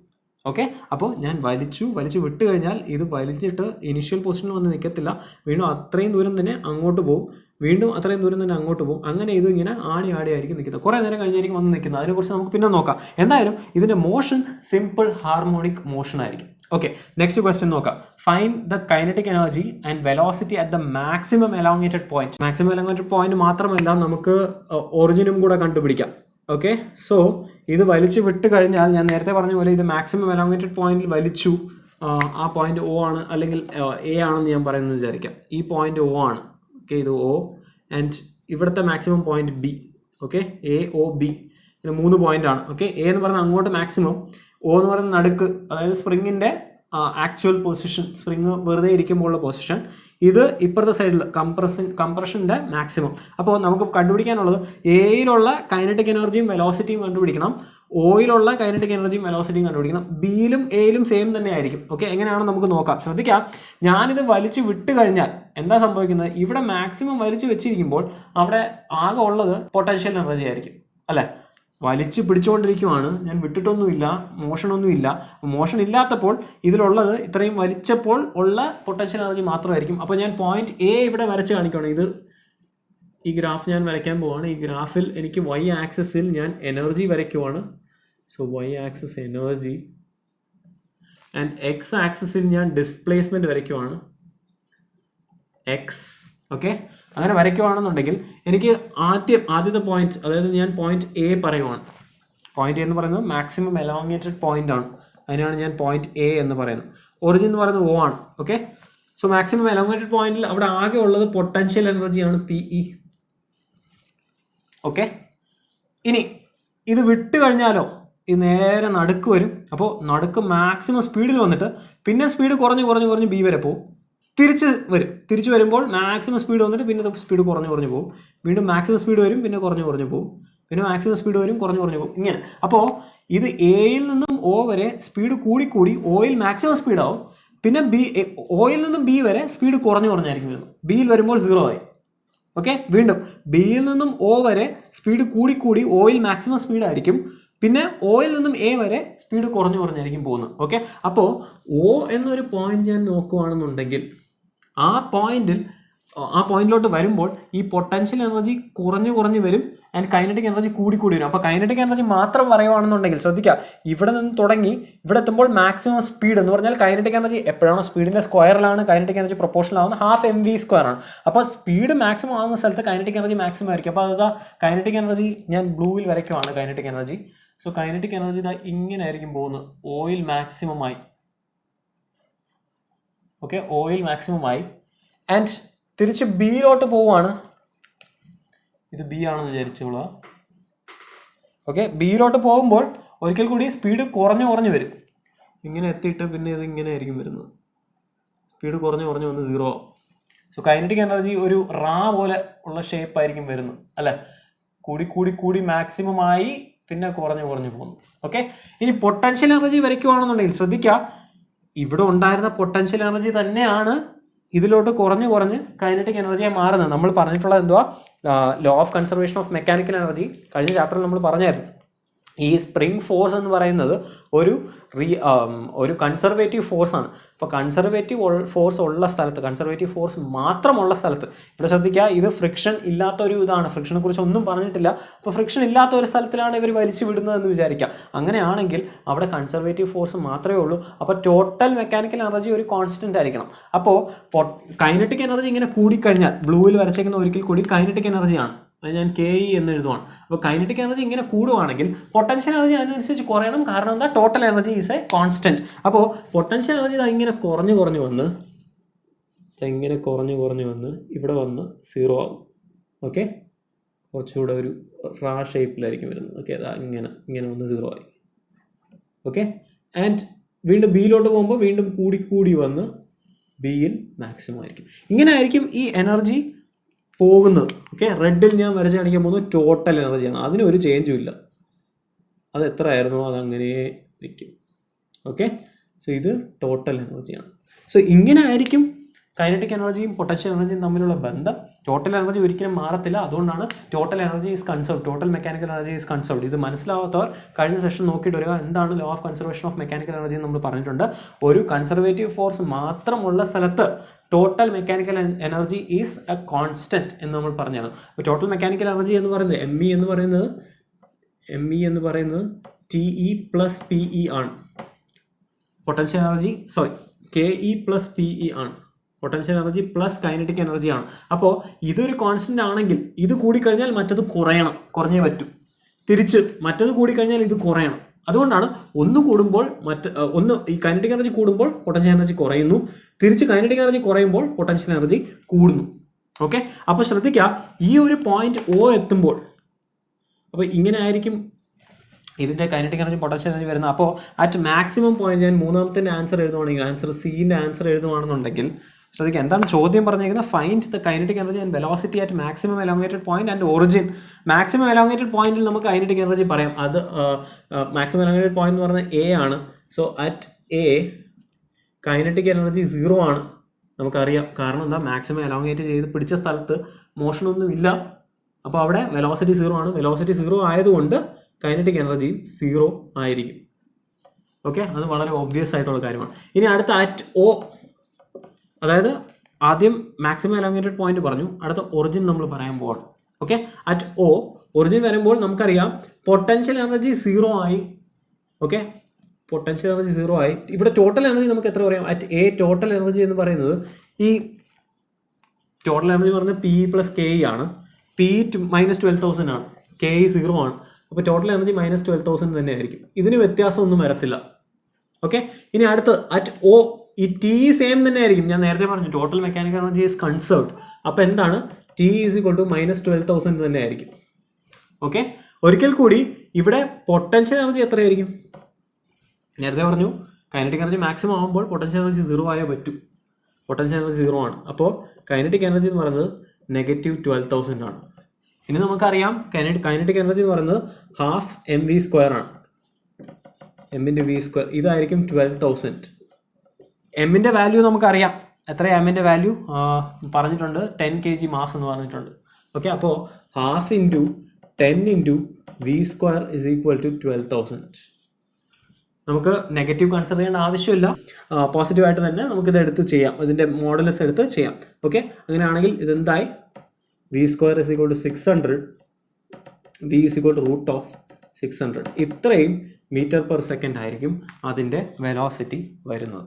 ഓക്കെ, അപ്പോൾ ഞാൻ വലിച്ചു വിട്ട് കഴിഞ്ഞാൽ ഇത് വലിച്ചിട്ട് ഇനിഷ്യൽ പൊസിഷനിൽ വന്ന് നിൽക്കത്തില്ല, വീണ്ടും അത്രയും ദൂരം തന്നെ അങ്ങോട്ട് പോകും, വീണ്ടും അത്രയും ദൂരം തന്നെ അങ്ങോട്ട് പോകും. അങ്ങനെ ഇത് ഇങ്ങനെ ആടിയായിരിക്കും നിൽക്കുന്നത്. കുറേ നേരം കഴിഞ്ഞായിരിക്കും വന്ന് നിൽക്കുന്നത്. അതിനെക്കുറിച്ച് നമുക്ക് പിന്നെ നോക്കാം. എന്തായാലും ഇതിൻ്റെ മോഷൻ സിമ്പിൾ ഹാർമോണിക് മോഷൻ ആയിരിക്കും. ഓക്കെ, നെക്സ്റ്റ് ക്വസ്റ്റ്യൻ നോക്കാം. Find the kinetic energy and velocity at the maximum elongated point. Maximum elongated point മാത്രമല്ല, നമുക്ക് ഒറിജിനും കൂടെ കണ്ടുപിടിക്കാം. ഓക്കെ, സോ ഇത് വലിച്ചു വിട്ട് കഴിഞ്ഞാൽ ഞാൻ നേരത്തെ പറഞ്ഞ പോലെ ഇത് മാക്സിമം എലോങ്ങേറ്റഡ് പോയിന്റിൽ വലിച്ചു. ആ പോയിന്റ് O ആണ്, അല്ലെങ്കിൽ A ആണെന്ന് ഞാൻ പറയുന്നത് വിചാരിക്കാം. ഈ പോയിന്റ് O ആണ്. ഓക്കെ, ഇത് O ആൻഡ് ഇവിടുത്തെ maximum point B. Okay, AOB, ഇങ്ങനെ 3 പോയിന്റ് ആണ്. ഓക്കെ, A എന്ന് പറയുന്നത് അങ്ങോട്ട് മാക്സിമം, O എന്ന് പറയുന്നത് നടുക്ക്, അതായത് സ്പ്രിങ്ങിൻ്റെ ആക്ച്വൽ പൊസിഷൻ, സ്പ്രിങ് വെറുതെ ഇരിക്കുമ്പോഴുള്ള പൊസിഷൻ. ഇത് ഇപ്പുറത്തെ സൈഡിൽ കംപ്രഷൻ്റെ മാക്സിമം. അപ്പോൾ നമുക്ക് കണ്ടുപിടിക്കാനുള്ളത് എയിലുള്ള കൈനറ്റിക് എനർജിയും വെലോസിറ്റിയും കണ്ടുപിടിക്കണം, ഓയിലുള്ള കൈനറ്റിക് എനർജിയും വെലോസിറ്റിയും കണ്ടുപിടിക്കണം. ബിയിലും എയിലും സെയിം തന്നെ ആയിരിക്കും. ഓക്കെ, എങ്ങനെയാണെന്ന് നമുക്ക് നോക്കാം. ശ്രദ്ധിക്കാം, ഞാനിത് വലിച്ചു വിട്ട് കഴിഞ്ഞാൽ എന്താ സംഭവിക്കുന്നത്? ഇവിടെ മാക്സിമം വലിച്ചു വെച്ചിരിക്കുമ്പോൾ അവിടെ ആകെ ഉള്ളത് പൊട്ടൻഷ്യൽ എനർജി ആയിരിക്കും അല്ലേ? വലിച്ചു പിടിച്ചുകൊണ്ടിരിക്കുവാണ്, ഞാൻ വിട്ടിട്ടൊന്നുമില്ല, മോഷനൊന്നുമില്ല. മോഷൻ ഇല്ലാത്തപ്പോൾ ഇതിലുള്ളത് ഇത്രയും വലിച്ചപ്പോൾ ഉള്ള പൊട്ടൻഷ്യൽ എനർജി മാത്രമായിരിക്കും. അപ്പോൾ ഞാൻ പോയിന്റ് എ ഇവിടെ വരച്ച് കാണിക്കുകയാണ്. ഇത് ഈ ഗ്രാഫ് ഞാൻ വരയ്ക്കാൻ പോവാണ്. ഈ ഗ്രാഫിൽ എനിക്ക് വൈ ആക്സിസിൽ ഞാൻ എനർജി വരയ്ക്കുവാണ്. So Y axis energy and X ആക്സിസിൽ ഞാൻ ഡിസ്പ്ലേസ്മെൻറ്റ് വരയ്ക്കുവാണ്, എക്സ്. ഓക്കെ, അങ്ങനെ വരയ്ക്കുവാണെന്നുണ്ടെങ്കിൽ എനിക്ക് ആദ്യത്തെ പോയിന്റ്, അതായത് ഞാൻ പോയിന്റ് എ പറയുവാണ്. പോയിന്റ് എ എന്ന് പറയുന്നത് മാക്സിമം എലോങ്ങേറ്റഡ് പോയിന്റ് ആണ്, അതിനാണ് ഞാൻ പോയിന്റ് എ എന്ന് പറയുന്നത്. ഒറിജിൻ എന്ന് പറയുന്നത് O ആണ്. ഓക്കെ, സോ മാക്സിമം എലോങ്ങേറ്റഡ് പോയിന്റിൽ അവിടെ ആകെ ഉള്ളത് പൊട്ടൻഷ്യൽ എനർജിയാണ് PE. ഓക്കെ, ഇനി ഇത് വിട്ട് കഴിഞ്ഞാലോ ഇത് നേരെ നടുക്ക് വരും. അപ്പോൾ നടുക്ക് മാക്സിമം സ്പീഡിൽ വന്നിട്ട് പിന്നെ സ്പീഡ് കുറഞ്ഞ് ബി വരെ പോകും. തിരിച്ച് വരുമ്പോൾ മാക്സിമം സ്പീഡ് വന്നിട്ട് പിന്നെ സ്പീഡ് കുറഞ്ഞു പോകും. വീണ്ടും മാക്സിമം സ്പീഡ് വരും, പിന്നെ കുറഞ്ഞു പോകും, പിന്നെ മാക്സിമം സ്പീഡ് വരും, കുറഞ്ഞു പോകും, ഇങ്ങനെ. അപ്പോൾ ഇത് എയിൽ നിന്നും O വരെ സ്പീഡ് കൂടി ഓയിൽ മാക്സിമം സ്പീഡാവും. പിന്നെ ഓയിൽ നിന്നും ബി വരെ സ്പീഡ് കുറഞ്ഞായിരിക്കും വരുന്നത്. ബിയിൽ വരുമ്പോൾ 0 ആയി. ഓക്കെ, വീണ്ടും ബിയിൽ നിന്നും O വരെ സ്പീഡ് കൂടി ഓയിൽ മാക്സിമം സ്പീഡായിരിക്കും. പിന്നെ ഓയിൽ നിന്നും എ വരെ സ്പീഡ് കുറഞ്ഞായിരിക്കും പോകുന്നത്. ഓക്കെ, അപ്പോൾ O എന്നൊരു പോയിന്റ് ഞാൻ നോക്കുകയാണെന്നുണ്ടെങ്കിൽ ആ പോയിന്റിലോട്ട് വരുമ്പോൾ ഈ പൊട്ടൻഷ്യൽ എനർജി കുറഞ്ഞു വരും ആൻഡ് കൈനറ്റിക് എനർജി കൂടി വരും. അപ്പോൾ കൈനറ്റിക് എനർജി മാത്രം പറയുകയാണെന്നുണ്ടെങ്കിൽ ശ്രദ്ധിക്കുക, ഇവിടെ നിന്ന് തുടങ്ങി ഇവിടെ എത്തുമ്പോൾ മാക്സിമം സ്പീഡ് എന്ന് പറഞ്ഞാൽ കൈനറ്റിക് എനർജി എപ്പോഴാണോ സ്പീഡിൻ്റെ സ്ക്വയറിലാണ് കൈനറ്റിക് എനർജി പ്രൊപ്പോർഷണൽ ആവുന്നത്, ½ mv² ആണ്. അപ്പോൾ സ്പീഡ് മാക്സിമം ആവുന്ന സ്ഥലത്ത് കൈനറ്റിക് എനർജി മാക്സിമം ആയിരിക്കും. അപ്പോൾ അതാ കൈനറ്റിക് എനർജി ഞാൻ ബ്ലൂവിൽ വരയ്ക്കുവാണ് kinetic energy. So kinetic energy ഇതാ ഇങ്ങനെ ആയിരിക്കും പോകുന്നത്, ഓയിൽ മാക്സിമമായി. ഓക്കെ, ഓയിൽ മാക്സിമമായി ആൻഡ് തിരിച്ച് ബിയിലോട്ട് പോവുകയാണ്. ഇത് ബി ആണെന്ന് വിചാരിച്ചോളൂ. ഓക്കെ, ബിയിലോട്ട് പോകുമ്പോൾ ഒരിക്കൽ കൂടി സ്പീഡ് കുറഞ്ഞു വരും. ഇങ്ങനെ എത്തിയിട്ട് പിന്നെ ഇത് ഇങ്ങനെ ആയിരിക്കും വരുന്നത്, സ്പീഡ് കുറഞ്ഞു വന്ന് 0 ആവും. സോ കൈനറ്റിക് എനർജി ഒരു റാ പോലെ ഉള്ള ഷേപ്പ് ആയിരിക്കും വരുന്നത്, അല്ലേ? കൂടി മാക്സിമം ആയി പിന്നെ കുറഞ്ഞു പോകുന്നു. ഓക്കെ, ഇനി പൊട്ടൻഷ്യൽ എനർജി വരയ്ക്കുവാണെന്നുണ്ടെങ്കിൽ ശ്രദ്ധിക്കുക, ഇവിടെ ഉണ്ടായിരുന്ന പൊട്ടൻഷ്യൽ എനർജി തന്നെയാണ് ഇതിലോട്ട് കുറഞ്ഞ് കൈനറ്റിക് എനർജിയെ മാറുന്നത്. നമ്മൾ പറഞ്ഞിട്ടുള്ളത് എന്തുവാ, law of conservation of mechanical energy കഴിഞ്ഞ ചാപ്റ്ററിൽ നമ്മൾ പറഞ്ഞായിരുന്നു. ഈ സ്പ്രിംഗ് ഫോഴ്സ് എന്ന് പറയുന്നത് ഒരു കൺസർവേറ്റീവ് ഫോഴ്സ് ആണ്. അപ്പോൾ കൺസർവേറ്റീവ് ഫോഴ്സ് മാത്രമുള്ള സ്ഥലത്ത്, ഇവിടെ ശ്രദ്ധിക്കുക, ഇത് ഫ്രിക്ഷൻ ഇല്ലാത്ത ഒരു ഇതാണ്, ഫ്രിക്ഷനെ കുറിച്ച് ഒന്നും പറഞ്ഞിട്ടില്ല. അപ്പോൾ ഫ്രിക്ഷൻ ഇല്ലാത്ത ഒരു സ്ഥലത്തിലാണ് ഇവർ വലിച്ചു വിടുന്നതെന്ന് വിചാരിക്കുക. അങ്ങനെയാണെങ്കിൽ അവിടെ കൺസർവേറ്റീവ് ഫോഴ്സ് മാത്രമേ ഉള്ളൂ. അപ്പോൾ ടോട്ടൽ മെക്കാനിക്കൽ എനർജി ഒരു കോൺസ്റ്റന്റ് ആയിരിക്കണം. അപ്പോൾ കൈനറ്റിക് എനർജി ഇങ്ങനെ കൂടിക്കഴിഞ്ഞാൽ, ബ്ലൂവിൽ വരച്ചേക്കുന്ന ഒരിക്കൽ കൂടി കൈനറ്റിക് എനർജിയാണ്, അത് ഞാൻ KE എന്ന് എഴുതുവാണ്. അപ്പോൾ കൈനറ്റിക് എനർജി ഇങ്ങനെ കൂടുവാണെങ്കിൽ പൊട്ടൻഷ്യൽ എനർജി അതിനനുസരിച്ച് കുറയണം. കാരണം എന്താ, total energy is A constant. അപ്പോൾ പൊട്ടൻഷ്യൽ എനർജി ഇങ്ങനെ കുറഞ്ഞു വന്ന് ഇവിടെ വന്ന് 0 ആവും. ഓക്കെ, കുറച്ചുകൂടെ ഒരു റാ ഷേപ്പിലായിരിക്കും വരുന്നത്. ഓക്കെ, അതാ ഇങ്ങനെ വന്ന് 0 ആയി. ഓക്കെ, ആൻഡ് വീണ്ടും ബിയിലോട്ട് പോകുമ്പോൾ വീണ്ടും കൂടി വന്ന് ബിയിൽ മാക്സിമം ആയിരിക്കും. ഇങ്ങനെ ആയിരിക്കും ഈ എനർജി പോകുന്നത്. ഓക്കെ, റെഡിൽ ഞാൻ വരച്ച് കാണിക്കാൻ പോകുന്നത് ടോട്ടൽ എനർജിയാണ്, അതിനൊരു ചേഞ്ചും ഇല്ല. അത് എത്ര ആയിരുന്നോ അതങ്ങനെ നിൽക്കും. ഓക്കെ, സോ ഇത് ടോട്ടൽ എനർജിയാണ്. സോ ഇങ്ങനെ ആയിരിക്കും കൈനറ്റിക് എനർജിയും പൊട്ടൻഷ്യൽ എനർജിയും തമ്മിലുള്ള ബന്ധം. ടോട്ടൽ എനർജി ഒരിക്കലും മാറത്തില്ല, അതുകൊണ്ടാണ് total energy is conserved, total mechanical energy is conserved. ഇത് മനസ്സിലാവാത്തവർ കഴിഞ്ഞ സെഷൻ നോക്കിയിട്ട് വരിക, എന്താണ് law of conservation of mechanical energy എന്ന് നമ്മൾ പറഞ്ഞിട്ടുണ്ട്. ഒരു കൺസർവേറ്റീവ് ഫോഴ്സ് മാത്രമുള്ള സ്ഥലത്ത് total mechanical energy is A constant എന്ന് നമ്മൾ പറഞ്ഞാണ്. അപ്പോൾ ടോട്ടൽ മെക്കാനിക്കൽ എനർജി എന്ന് പറയുന്നത് ME എന്ന് പറയുന്നത് TE + PE ആണ്. പൊട്ടൻഷ്യൽ എനർജി KE + PE ആണ്. Potential energy plus kinetic energy ആണ്. അപ്പോൾ ഇതൊരു കോൺസ്റ്റന്റ് ആണെങ്കിൽ ഇത് കൂടിക്കഴിഞ്ഞാൽ മറ്റത് കുറഞ്ഞേ പറ്റൂ. തിരിച്ച് മറ്റത് കൂടിക്കഴിഞ്ഞാൽ ഇത് കുറയണം. അതുകൊണ്ടാണ് ഒന്ന് കൂടുമ്പോൾ ഈ കൈനറ്റിക് എനർജി കൂടുമ്പോൾ പൊട്ടൻഷ്യൽ എനർജി കുറയുന്നു, തിരിച്ച് കൈനറ്റിക് എനർജി കുറയുമ്പോൾ പൊട്ടൻഷ്യൽ എനർജി കൂടുന്നു. ഓക്കെ, അപ്പോൾ ശ്രദ്ധിക്കുക, ഈ ഒരു പോയിന്റ് O എത്തുമ്പോൾ, അപ്പോൾ ഇങ്ങനെ ആയിരിക്കും ഇതിൻ്റെ കൈനറ്റിക് എനർജി പൊട്ടൻഷ്യൽ എനർജി വരുന്നത്. അപ്പോൾ അറ്റ് മാക്സിമം പോയിന്റ് ഞാൻ മൂന്നാമത്തെ ആൻസർ എഴുതുവാണെങ്കിൽ, ആൻസർ Cൻ്റെ ആൻസർ എഴുതുവാണെന്നുണ്ടെങ്കിൽ ശ്രദ്ധിക്കുക, എന്താണ് ചോദ്യം പറഞ്ഞിരിക്കുന്നത്, find the kinetic energy and velocity at maximum elongated point and origin. Maximum elongated പോയിന്റിൽ നമുക്ക് കൈനറ്റിക് എനർജി പറയാം, അത് മാക്സിമം എലോങ്ങേറ്റഡ് പോയിന്റ് എന്ന് പറയുന്നത് A ആണ്. So at A kinetic energy 0 ആണ്, നമുക്കറിയാം. കാരണം എന്താ, മാക്സിമം എലോങ്ങേറ്റ് ചെയ്ത് പിടിച്ച സ്ഥലത്ത് മോഷനൊന്നും ഇല്ല, അപ്പോൾ അവിടെ വെലോസിറ്റി 0 ആണ്. വെലോസിറ്റി 0 ആയതുകൊണ്ട് കൈനറ്റിക് എനർജിയും 0 ആയിരിക്കും. ഓക്കെ, അത് വളരെ ഒബ്വിയസ് ആയിട്ടുള്ള കാര്യമാണ്. ഇനി അടുത്ത അറ്റ് ഒ, അതായത് ആദ്യം മാക്സിമം എലോങ്ങേറ്റഡ് പോയിന്റ് പറഞ്ഞു, അടുത്ത ഒറിജിൻ നമ്മൾ പറയാൻ പോവാണ്. ഓക്കെ, അറ്റ് ഒ ഒറിജിൻ വരുമ്പോൾ നമുക്കറിയാം പൊട്ടൻഷ്യൽ എനർജി 0 ആയി. ഓക്കെ, പൊട്ടൻഷ്യൽ എനർജി 0 ആയി. ഇവിടെ ടോട്ടൽ എനർജി നമുക്ക് എത്ര പറയാം? അറ്റ് എ ടോട്ടൽ എനർജി എന്ന് പറയുന്നത് ഈ ടോട്ടൽ എനർജി പറയുന്നത് പി പ്ലസ് കെ ആണ്. പി -12,000 ആണ്, കെ 0 ആണ്. അപ്പോൾ ടോട്ടൽ എനർജി -12,000 തന്നെ ആയിരിക്കും. ഇതിന് വ്യത്യാസമൊന്നും വരത്തില്ല. ഓക്കെ, ഇനി അടുത്ത് അറ്റ് ഒ ഈ ടി സെയിം തന്നെ ആയിരിക്കും. ഞാൻ നേരത്തെ പറഞ്ഞു total mechanical energy is conserved. അപ്പോൾ എന്താണ്? ടി ഈസ് ഈക്വൽ ടു -12,000 തന്നെ ആയിരിക്കും. ഓക്കെ, ഒരിക്കൽ കൂടി ഇവിടെ പൊട്ടൻഷ്യൽ എനർജി എത്രയായിരിക്കും? നേരത്തെ പറഞ്ഞു കൈനറ്റിക് എനർജി മാക്സിമം ആകുമ്പോൾ പൊട്ടൻഷ്യൽ എനർജി 0 ആയേ പറ്റൂ. പൊട്ടൻഷ്യൽ എനർജി 0 ആണ്. അപ്പോൾ കൈനറ്റിക് എനർജി എന്ന് പറയുന്നത് -12,000 ആണ്. ഇനി നമുക്കറിയാം കൈനറ്റിക് എനർജി എന്ന് പറയുന്നത് ½ mv² ആണ്. m/v², ഇതായിരിക്കും 12,000. എമ്മിൻ്റെ വാല്യൂ നമുക്കറിയാം. എത്ര എമ്മിൻ്റെ വാല്യൂ പറഞ്ഞിട്ടുണ്ട്? 10 kg മാസ് എന്ന് പറഞ്ഞിട്ടുണ്ട്. ഓക്കെ, അപ്പോൾ ½ × 10 × v² is equal to 12,000. നമുക്ക് നെഗറ്റീവ് കൺസിഡർ ചെയ്യേണ്ട ആവശ്യമില്ല. പോസിറ്റീവായിട്ട് തന്നെ നമുക്കിത് എടുത്ത് ചെയ്യാം, ഇതിൻ്റെ മോഡൽസ് എടുത്ത് ചെയ്യാം. ഓക്കെ, അങ്ങനെയാണെങ്കിൽ ഇതെന്തായി? v² is equal to 600, v is equal to √600. ഇത്രയും m/s ആയിരിക്കും അതിൻ്റെ വെലോസിറ്റി വരുന്നത്.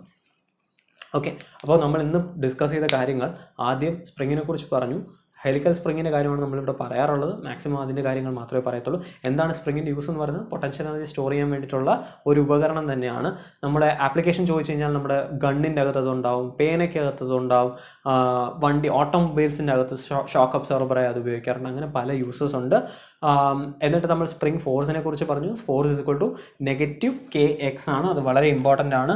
ഓക്കെ, അപ്പോൾ നമ്മൾ ഇന്ന് ഡിസ്കസ് ചെയ്ത കാര്യങ്ങൾ, ആദ്യം സ്പ്രിങ്ങിനെ കുറിച്ച് പറഞ്ഞു. ഹെലിക്കൽ സ്പ്രിങ്ങിൻ്റെ കാര്യമാണ് നമ്മളിവിടെ പറയാറുള്ളത്. മാക്സിമം അതിൻ്റെ കാര്യങ്ങൾ മാത്രമേ പറയത്തുള്ളൂ. എന്താണ് സ്പ്രിങ്ങിൻ്റെ യൂസ് എന്ന് പറയുന്നത്? പൊട്ടൻഷ്യൽ എനർജി സ്റ്റോർ ചെയ്യാൻ വേണ്ടിയിട്ടുള്ള ഒരു ഉപകരണം തന്നെയാണ്. നമ്മുടെ ആപ്ലിക്കേഷൻ ചോദിച്ചു കഴിഞ്ഞാൽ നമ്മുടെ ഗണ്ണിൻ്റെ അകത്ത് അതുണ്ടാവും, പേനയ്ക്കകത്ത് അതുണ്ടാവും, വണ്ടി ഓട്ടോമൊബൈൽസിൻ്റെ അകത്ത് ഷോക്ക് അബ്സോർബറായി അത് ഉപയോഗിക്കാറുണ്ട്. അങ്ങനെ പല യൂസസ് ഉണ്ട്. എന്നിട്ട് നമ്മൾ സ്പ്രിംഗ് ഫോഴ്സിനെ കുറിച്ച് പറഞ്ഞു. Force is equal to -kx ആണ്. അത് വളരെ ഇമ്പോർട്ടൻ്റ് ആണ്.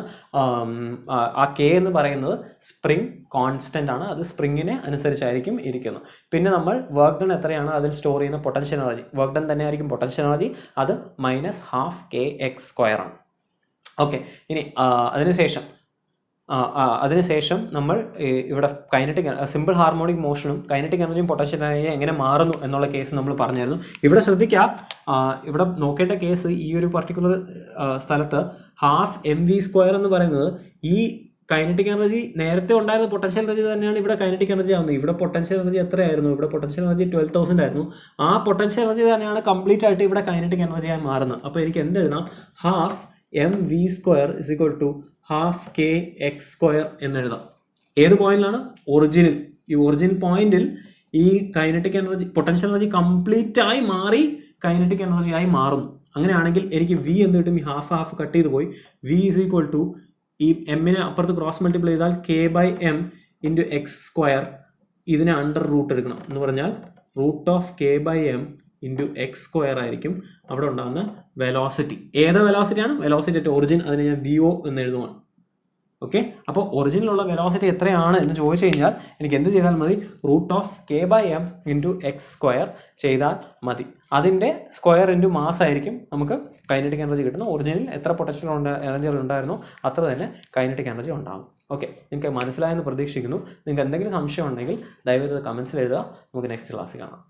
ആ കെ എന്ന് പറയുന്നത് സ്പ്രിംഗ് കോൺസ്റ്റൻ്റ് ആണ്. അത് സ്പ്രിങ്ങിനെ അനുസരിച്ചായിരിക്കും ഇരിക്കുന്നത്. പിന്നെ നമ്മൾ വർക്ക് ഡൺ എത്രയാണ് അതിൽ സ്റ്റോർ ചെയ്യുന്ന പൊട്ടൻഷ്യൽ എനർജി, വർക്ക് ഡൺ തന്നെ ആയിരിക്കും പൊട്ടൻഷ്യൽ എനർജി. അത് -12 kx² ആണ്. ഓക്കെ, ഇനി അതിനുശേഷം നമ്മൾ ഇവിടെ കൈനറ്റിക് സിമ്പിൾ ഹാർമോണിക് മോഷനും കൈനറ്റിക് എനർജിയും പൊട്ടൻഷ്യൽ എനർജിയും എങ്ങനെ മാറുന്നു എന്നുള്ള കേസ് നമ്മൾ പറഞ്ഞായിരുന്നു. ഇവിടെ ശ്രദ്ധിക്കുക, ഇവിടെ നോക്കേണ്ട കേസ് ഈ ഒരു പർട്ടിക്കുലർ സ്ഥലത്ത് ½ mv² എന്ന് പറയുന്നത് ഈ കൈനറ്റിക് എനർജി നേരത്തെ ഉണ്ടായിരുന്ന പൊട്ടൻഷ്യൽ എനർജി തന്നെയാണ് ഇവിടെ കൈനറ്റിക് എനർജി ആവുന്നത്. ഇവിടെ പൊട്ടൻഷ്യൽ എനർജി എത്രയായിരുന്നു? ഇവിടെ പൊട്ടൻഷ്യൽ എനർജി 12,000 ആയിരുന്നു. ആ പൊട്ടൻഷ്യൽ എനർജി തന്നെയാണ് കംപ്ലീറ്റ് ആയിട്ട് ഇവിടെ കൈനറ്റിക് എനർജിയായി മാറുന്നത്. അപ്പോൾ എനിക്ക് എന്തെഴുതാം? ½ mv² is equal to ½ kx² എന്നെഴുതാം. ഏത് പോയിന്റിലാണ്? ഒറിജിനിൽ. ഈ ഒറിജിൻ പോയിന്റിൽ ഈ kinetic energy potential energy complete ആയി മാറി കൈനറ്റിക് എനർജി ആയി മാറുന്നു. അങ്ങനെയാണെങ്കിൽ എനിക്ക് v എന്ത് കിട്ടും? ഈ ½ കട്ട് ചെയ്ത് പോയി. v is equal to ഈ എമ്മിനെ അപ്പുറത്ത് ക്രോസ് മൾട്ടിപ്ലൈ ചെയ്താൽ k/m × x². ഇതിനെ അണ്ടർ റൂട്ട് എടുക്കണം എന്ന് പറഞ്ഞാൽ √k/m × x² ആയിരിക്കും അവിടെ ഉണ്ടാകുന്ന വെലോസിറ്റി. ഏത് വെലോസിറ്റിയാണ്? Velocity at origin. അതിനെ ഞാൻ VO എന്ന് എഴുതുവാണ്. ഓക്കെ, അപ്പോൾ ഒറിജിനിലുള്ള വെലോസിറ്റി എത്രയാണ് എന്ന് ചോദിച്ചു കഴിഞ്ഞാൽ എനിക്ക് എന്ത് ചെയ്താൽ മതി? √k/m × x² ചെയ്താൽ മതി. അതിൻ്റെ സ്ക്വയർ ഇൻറ്റു മാസ് ആയിരിക്കും നമുക്ക് കൈനറ്റിക് എനർജി കിട്ടുന്നത്. ഒറിജിനിൽ എത്ര പൊട്ടൻഷ്യൽ എനർജി ഉണ്ടായിരുന്നോ അത്ര തന്നെ കൈനറ്റിക് എനർജി ഉണ്ടാകും. ഓക്കെ, നിങ്ങൾക്ക് മനസ്സിലായെന്ന് പ്രതീക്ഷിക്കുന്നു. നിങ്ങൾക്ക് എന്തെങ്കിലും സംശയം ഉണ്ടെങ്കിൽ ദയവായി കമൻസിൽ എഴുതുക. നമുക്ക് നെക്സ്റ്റ് ക്ലാസ്സിൽ കാണാം.